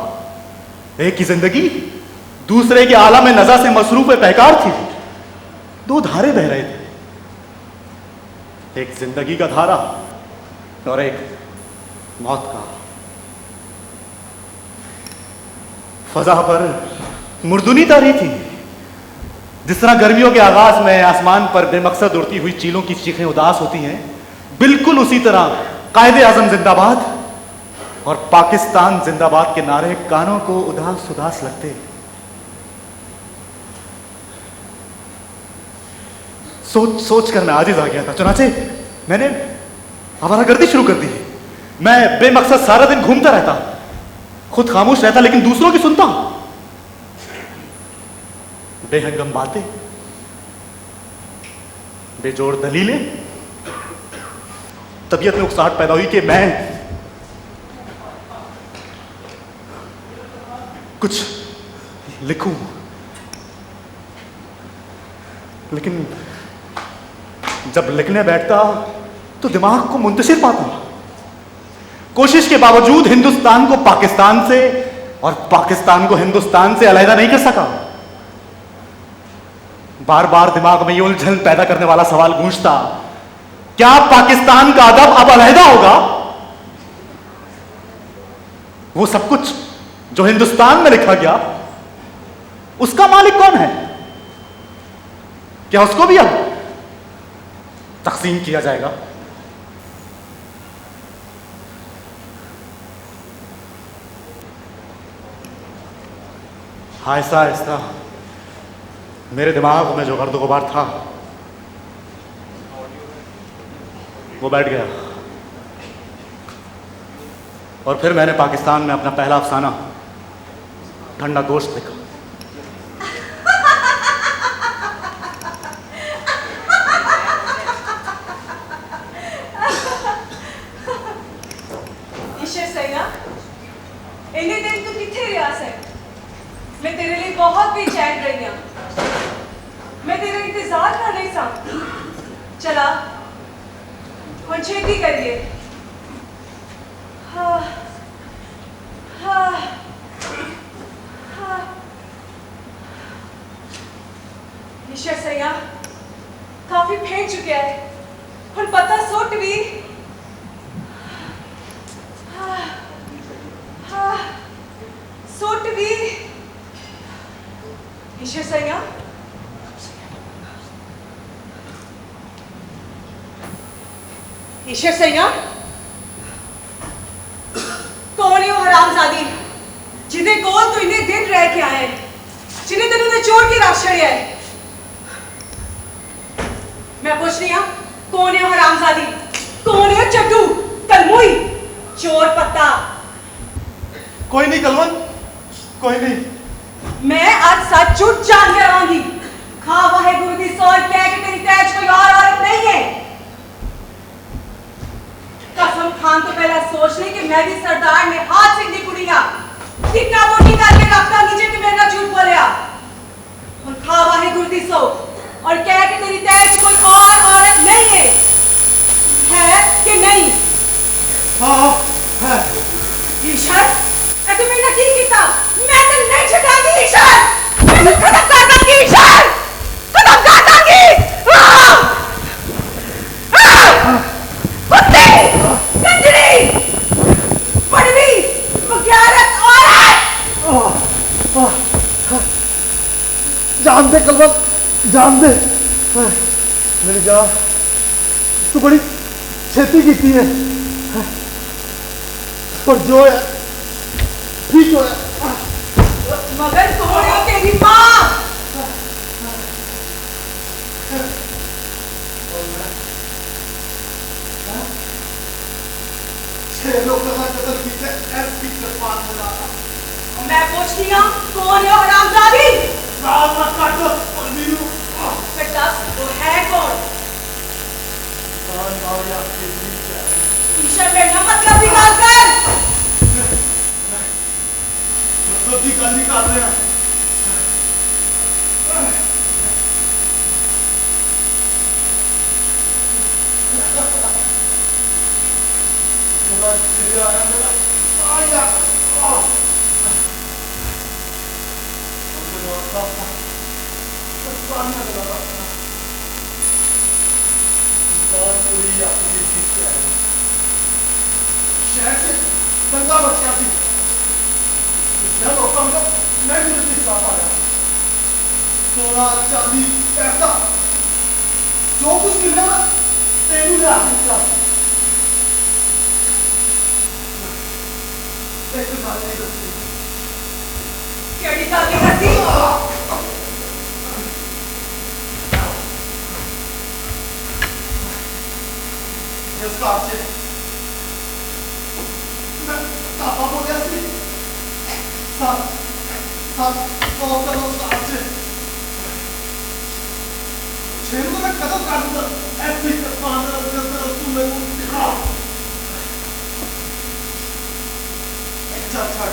एक की जिंदगी दूसरे के आलम नज़ा से मसरूफ पैकार थी। दो धारे बह रहे थे, एक जिंदगी का धारा और एक मौत का। फजा पर मुर्दुनी तारी थी। जिस तरह गर्मियों के आगाज में आसमान पर बेमकसद उड़ती हुई चीलों की चीखें उदास होती हैं, बिल्कुल उसी तरह कायदे आजम जिंदाबाद और पाकिस्तान जिंदाबाद के नारे कानों को उदास उदास लगते। सोच कर मैं आजिज आ गया था। चुनाचे मैंने आवारागर्दी शुरू कर दी। मैं बेमकसद सारा दिन घूमता रहता, खुद खामोश रहता, लेकिन दूसरों की सुनता। बेहंगम बातें, बेजोड़ दलीलें, तबीयत में उकसाहट पैदा हुई कि मैं कुछ लिखूं, लेकिन जब लिखने बैठता तो दिमाग को मुंतशिर पाता। कोशिश के बावजूद हिंदुस्तान को पाकिस्तान से और पाकिस्तान को हिंदुस्तान से अलग नहीं कर सका। बार बार दिमाग में ये उलझन पैदा करने वाला सवाल गूंजता, क्या पाकिस्तान का अदब अब अलहदा होगा? वो सब कुछ जो हिंदुस्तान में लिखा गया, उसका मालिक कौन है? क्या उसको भी अब तकसीम किया जाएगा? आहिस्ता आहिस्ता मेरे दिमाग में जो गर्द गुबार था वो बैठ गया, और फिर मैंने पाकिस्तान में अपना पहला अफसाना ठंडा गोश्त लिखा। ईशर सैया, इन्हें दिन तू किथे रियास है? मैं तेरे लिए बहुत बेचैन रही हूं। मैं तेरा इंतजार कर रही सा। चला और छेती करिए। हाँ, हाँ, हाँ। ईशर सैया काफी फेंक चुके हैं और पता सोट भी। हाँ, हाँ, सोट भी। ईशर सैया ईशर सैया कौन है वो हरामजादी जिन्हें कोल तो इन्हें दिन रह के आए, जिन्हें तेन उन्हें चोर की रख छड़िया है? मैं पूछ रही हूं, कौन है वो हरामजादी? कौन है वो चड्डू कलमुई चोर पत्ता? कोई नहीं कलवन, कोई नहीं। मैं आज सच झूठ जान के रहांगी। खा वाहे गुरु दी सौर कह के तेरी तैज कोई और औरत नहीं है। कसम खान तो पहला सोच ले कि मैं भी सरदार ने हाथ सिंह दी कुड़िया टिक्का बोटी करके रखता नीचे कि मेरा झूठ बोलिया। और खा वाहे गुरु दी सौ और कह के तेरी तैज कोई और औरत नहीं है कि नहीं? हाँ है। ईशर ऐसे मैंने की किया? मैं तो नहीं छुड़ाऊंगी ईशर, मैं तो खत्म कर दूंगी ईशर, खत्म कर दूंगी। कुत्ते, कंजरी, बड़वी, बगारत औरत। जान दे कलवत, जान दे। मेरी जान तू बड़ी छेती की है, पर जो है ठीक है। मगर कौन है तेरी माँ? मैं पूछती हूँ कौन है वो हरामजादी? बेटा वो है कौन? ईशर बेटा मतलब निकाल कर। मतलब निकाल रहे हैं। शहर से दंगा बच गया थी। शहर होता मतलब मैं भी उसके साथ आया। सोना चांदी पैसा जो कुछ मिला ना तेनू ले आके दिया। कैसे बात नहीं करती? केड़ी गल नहीं करती? इस कार से मैं कापा हो गया सी। सब बहुत करो कार से। छेड़ को मैं कदम काट दूँगा। ऐसी कस्मान तू मेरे को दिखा। चल छाड़।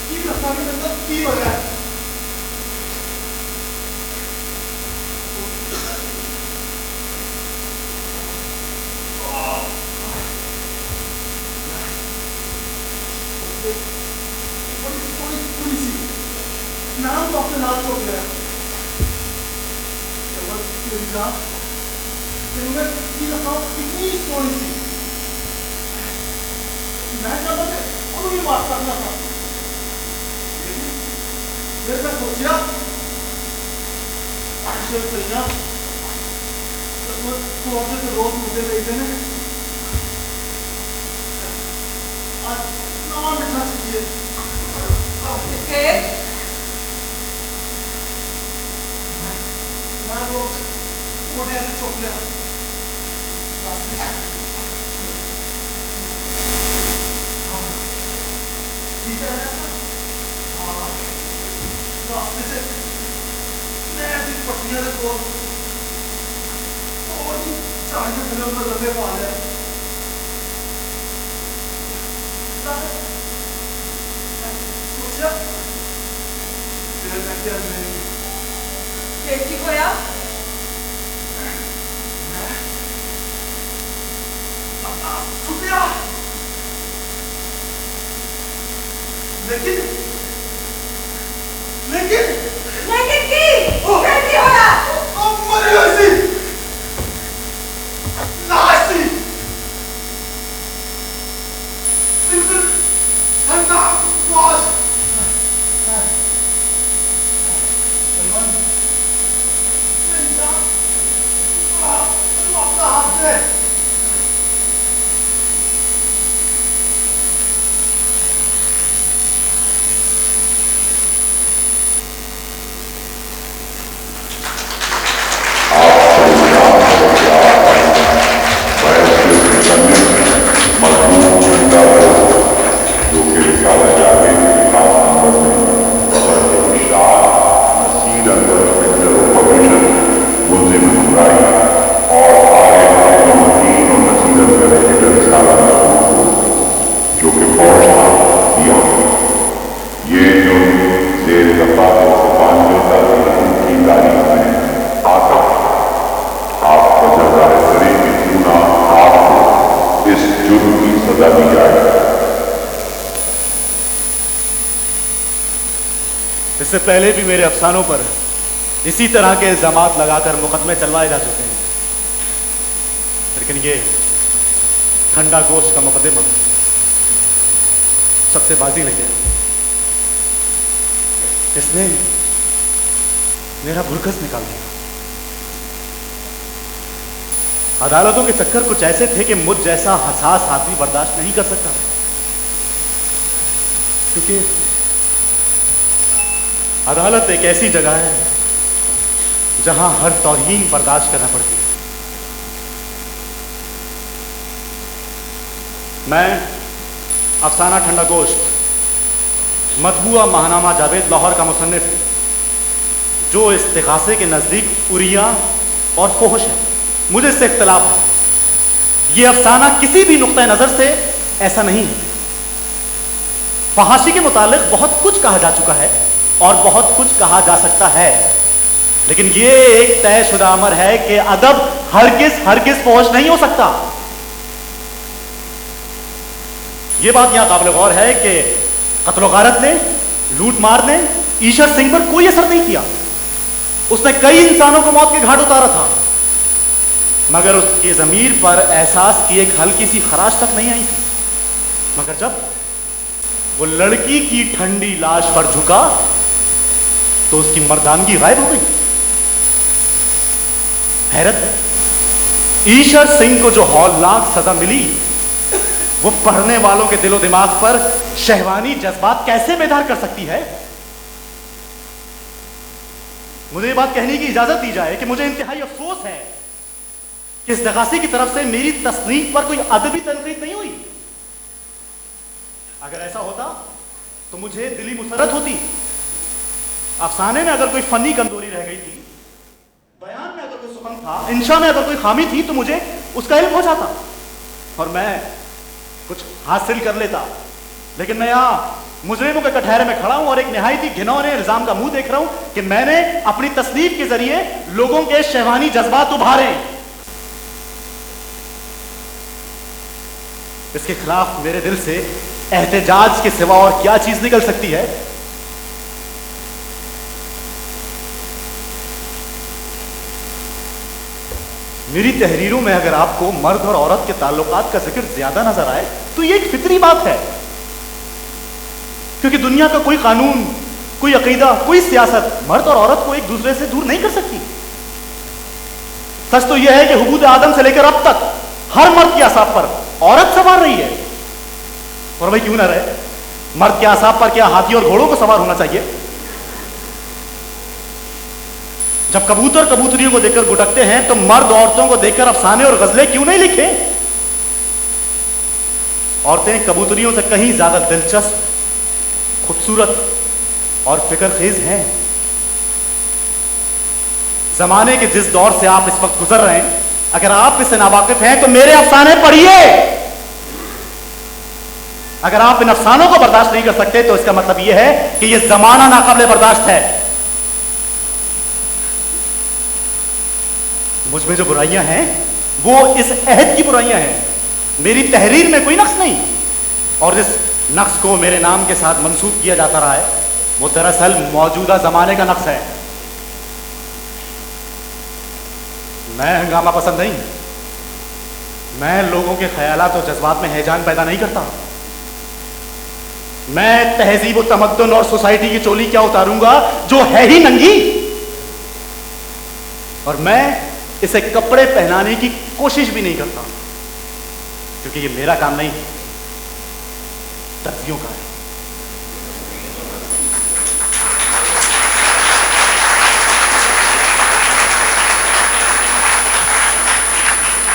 की रसायन के अंदर की वजह है थोड़ी सी नाम तो अपने नाम छोड़ गया इतनी थोड़ी सी मैं चाहता था और भी बात करना था फिर मैं सोचा तो रोज मुझे ले देने आज नवा मिठा चाहिए मैं वो मोटे से चॉकलेट ठीक है रास्ते से मैं ऐसी पट्टियां से और चार किलोमीटर लंबे पा लिया सोचा फिर मैं क्या कैसी होया छुपिया लेकिन की कैसी होया मरी वैसी नासी बिल्कुल ठंडा बॉस अपना हाथ दे इससे पहले भी मेरे अफसानों पर इसी तरह के इल्जामात लगाकर मुकदमे चलवाए जा चुके हैं, लेकिन ये ठंडा गोश्त का मुकदमा सबसे बाजी ले गया। इसने मेरा बुरकस निकाल दिया। अदालतों के चक्कर कुछ ऐसे थे कि मुझ जैसा हसास आदमी बर्दाश्त नहीं कर सकता, क्योंकि अदालत एक ऐसी जगह है जहां हर तौहीन बर्दाश्त करना पड़ती है। मैं अफसाना ठंडा गोश्त मतबूआ माहनामा जावेद लाहौर का मुसन्निफ हूं, जो इस्तिगासे के नज़दीक उरिया और फोहश है। मुझे इससे इख्तलाफ है। यह अफसाना किसी भी नुक्ता नज़र से ऐसा नहीं है। फहाशी के मुतालिक बहुत कुछ कहा जा चुका है, और बहुत कुछ कहा जा सकता है, लेकिन ये एक तयशुदा अमर है कि अदब हरगिज फौज नहीं हो सकता। यह बात यहां काबिल गौर है कि कत्ल गारत ने, लूट मार ने ईशर सिंह पर कोई असर नहीं किया। उसने कई इंसानों को मौत के घाट उतारा था, मगर उसके जमीर पर एहसास की एक हल्की सी खराश तक नहीं आई थी। मगर जब वो लड़की की ठंडी लाश पर झुका तो उसकी मर्दानगी गायब हो गई। हैरत है, ईशर सिंह को जो हौलनाक सजा मिली वो पढ़ने वालों के दिलो दिमाग पर शहवानी जज्बात कैसे बेदार कर सकती है। मुझे ये बात कहने की इजाजत दी जाए कि मुझे इंतहाई अफसोस है कि इस नगासी की तरफ से मेरी तस्नीफ पर कोई अदबी तनकीद नहीं हुई। अगर ऐसा होता तो मुझे दिली मुसरत होती। अफसाने में अगर कोई फनी कमजोरी रह गई थी, बयान में अगर कोई सुखन था, इंशा में अगर कोई खामी थी, तो मुझे उसका इल्म हो जाता और मैं कुछ हासिल कर लेता। लेकिन मैं यहां मुजरिमों के कटहरे में खड़ा हूं और एक निहायती घिनौने इल्जाम का मुंह देख रहा हूं कि मैंने अपनी तस्नीफ के जरिए लोगों के शहवानी जज्बात उभारे। इसके खिलाफ मेरे दिल से एहतजाज के सिवा और क्या चीज निकल सकती है। मेरी तहरीरों में अगर आपको मर्द और औरत के ताल्लुकात का जिक्र ज्यादा नजर आए तो ये एक फितरी बात है, क्योंकि दुनिया का कोई कानून, कोई अकीदा, कोई सियासत मर्द और औरत को एक दूसरे से दूर नहीं कर सकती। सच तो यह है कि हुबूद आदम से लेकर अब तक हर मर्द के आसाब पर औरत सवार रही है। और भाई क्यों ना रहे, मर्द के आसाब पर क्या हाथी और घोड़ों को सवार होना चाहिए? जब कबूतर कबूतरियों को देखकर गुटकते हैं तो मर्द औरतों को देखकर अफसाने और गजलें क्यों नहीं लिखे? औरतें कबूतरियों से कहीं ज्यादा दिलचस्प, खूबसूरत और फिक्रखेज हैं। जमाने के जिस दौर से आप इस वक्त गुजर रहे हैं, अगर आप इससे नावाकिफ हैं तो मेरे अफसाने पढ़िए। अगर आप इन अफसानों को बर्दाश्त नहीं कर सकते तो इसका मतलब यह है कि यह जमाना नाकाबिले बर्दाश्त है। मुझ में जो बुराइयां हैं वो इस अहद की बुराइयां हैं। मेरी तहरीर में कोई नक्स नहीं, और जिस नक्स को मेरे नाम के साथ मंसूब किया जाता रहा है वो दरअसल मौजूदा जमाने का नक्स है। मैं हंगामा पसंद नहीं, मैं लोगों के ख्यालात और जज्बात में हैजान पैदा नहीं करता। मैं तहजीब और तमद्दुन और सोसाइटी की चोली क्या उतारूंगा जो है ही नंगी, और मैं इसे कपड़े पहनाने की कोशिश भी नहीं करता, क्योंकि ये मेरा काम नहीं, दर्जियों का है।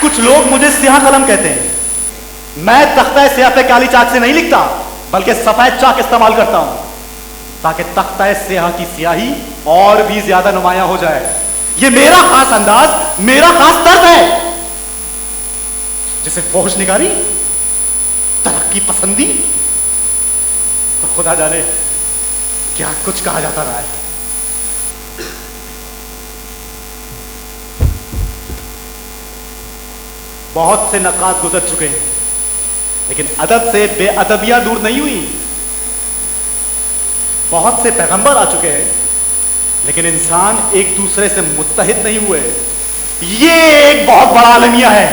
कुछ लोग मुझे स्याह कलम कहते हैं। मैं तख्ता स्याह पे काली चाक से नहीं लिखता, बल्कि सफेद चाक इस्तेमाल करता हूं ताकि तख्ता स्याह की स्याही और भी ज्यादा नुमायां हो जाए। ये मेरा खास अंदाज, मेरा खास तर्ज है, जिसे फौज निगारी, तरक्की पसंदी तो खुदा जाने क्या कुछ कहा जाता रहा है। बहुत से नक्काद गुजर चुके हैं, लेकिन अदब से बेअदबियां दूर नहीं हुई। बहुत से पैगंबर आ चुके हैं, लेकिन इंसान एक दूसरे से मुत्तहिद नहीं हुए। ये एक बहुत बड़ा अलमिया है।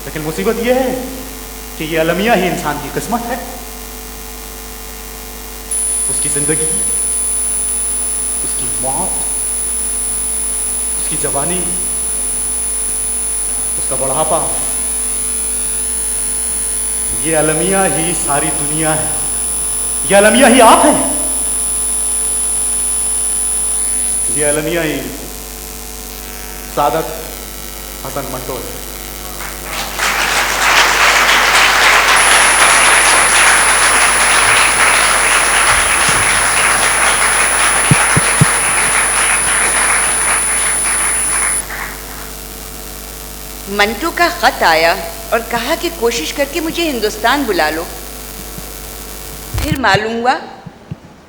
लेकिन मुसीबत यह है कि ये अलमिया ही इंसान की किस्मत है। उसकी जिंदगी, उसकी मौत, उसकी जवानी, उसका बढ़ापा, ये अलमिया ही सारी दुनिया है। ये अलमिया ही आप हैं। ये अलमिया ही सादत हसन मंटो है। मंटो का खत आया और कहा कि कोशिश करके मुझे हिंदुस्तान बुला लो। फिर मालूम हुआ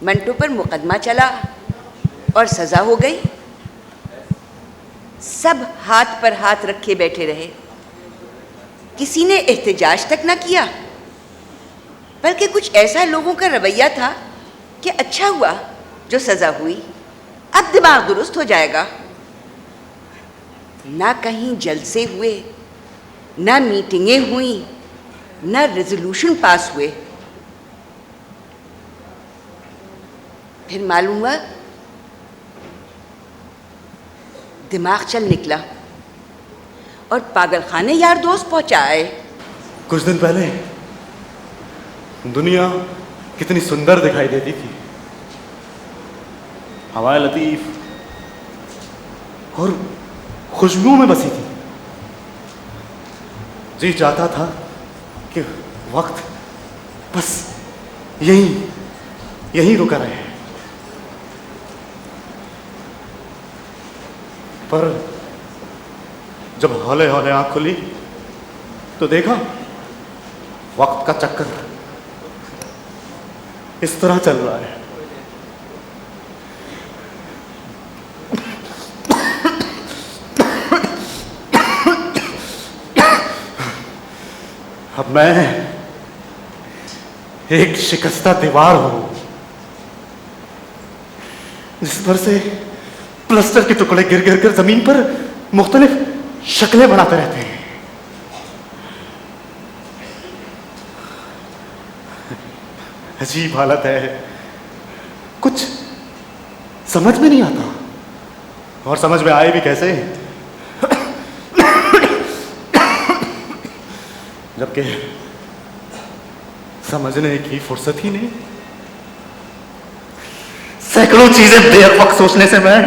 मंटो पर मुकदमा चला और सज़ा हो गई। सब हाथ पर हाथ रखे बैठे रहे, किसी ने एहतजाज तक ना किया, बल्कि कुछ ऐसा लोगों का रवैया था कि अच्छा हुआ जो सज़ा हुई, अब दिमाग दुरुस्त हो जाएगा। ना कहीं जलसे हुए, ना मीटिंगें हुई, ना रेजोल्यूशन पास हुए। फिर मालूम हुआ दिमाग चल निकला और पागलखाने यार दोस्त पहुंचा आए। कुछ दिन पहले दुनिया कितनी सुंदर दिखाई देती थी, हवाएं लतीफ और खुशबुओं में बसी थी। जी चाहता था कि वक्त बस यहीं रुका रहे, पर जब हौले हौले आंख खुली तो देखा वक्त का चक्कर इस तरह चल रहा है। अब मैं एक शिकस्ता दीवार हूं जिस पर से प्लास्टर के टुकड़े गिर गिर कर जमीन पर मुख्तलिफ शक्लें बनाते रहते हैं। अजीब हालत है, कुछ समझ में नहीं आता, और समझ में आए भी कैसे जबकि समझने की फुर्सत ही नहीं। सैकड़ों चीजें देर वक्त सोचने से मैं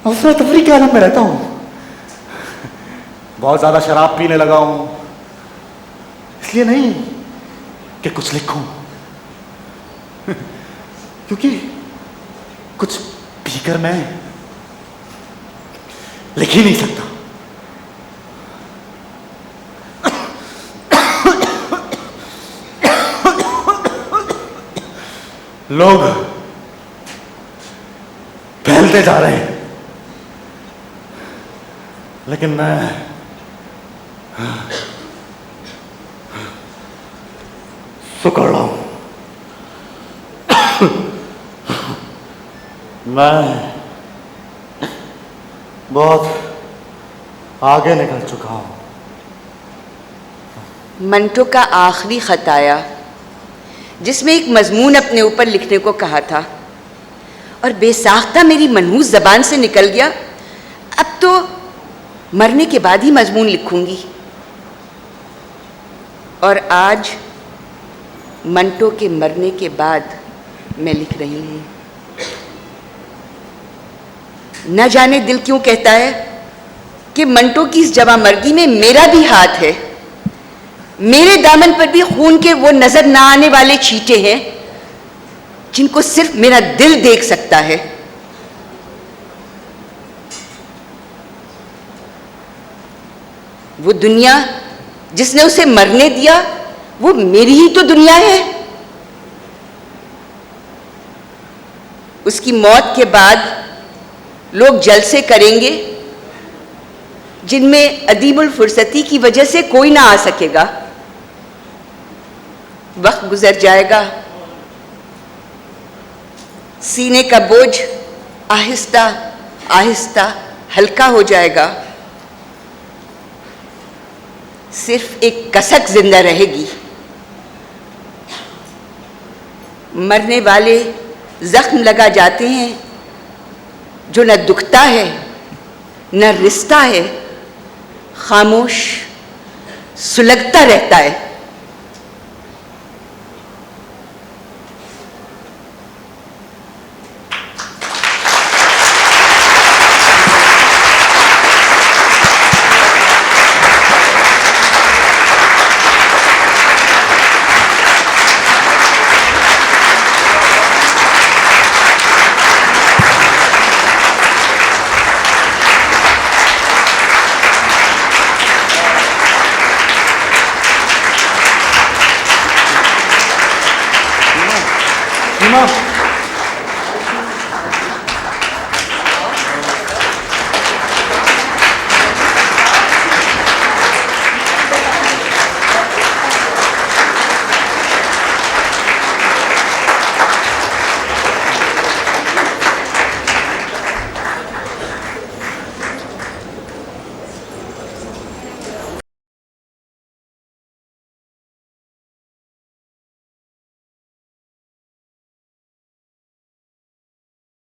अफरा तफरी के आलम में रहता हूं। बहुत ज्यादा शराब पीने लगा हूं, इसलिए नहीं कि कुछ लिखूं, क्योंकि कुछ पीकर मैं लिख ही नहीं सकता। लोग फैलते जा रहे हैं, लेकिन मैं सुकड़ रहा हूं। मैं बहुत आगे निकल चुका हूं। मंटो का आखिरी खत आया जिसमें एक मजमून अपने ऊपर लिखने को कहा था, और बेसाख्ता मेरी मनहूस जबान से निकल गया, अब तो मरने के बाद ही मजमून लिखूंगी। और आज मंटो के मरने के बाद मैं लिख रही हूं। न जाने दिल क्यों कहता है कि मंटो की इस जवामर्गी में मेरा भी हाथ है। मेरे दामन पर भी खून के वो नजर ना आने वाले छींटे हैं जिनको सिर्फ मेरा दिल देख सकता है। वो दुनिया जिसने उसे मरने दिया, वो मेरी ही तो दुनिया है। उसकी मौत के बाद लोग जलसे करेंगे जिनमें अदीबुल फुर्सती की वजह से कोई ना आ सकेगा। वक्त गुजर जाएगा, सीने का बोझ आहिस्ता आहिस्ता हल्का हो जाएगा, सिर्फ एक कसक जिंदा रहेगी। मरने वाले जख्म लगा जाते हैं जो न दुखता है न रिश्ता है, खामोश सुलगता रहता है। फातिमा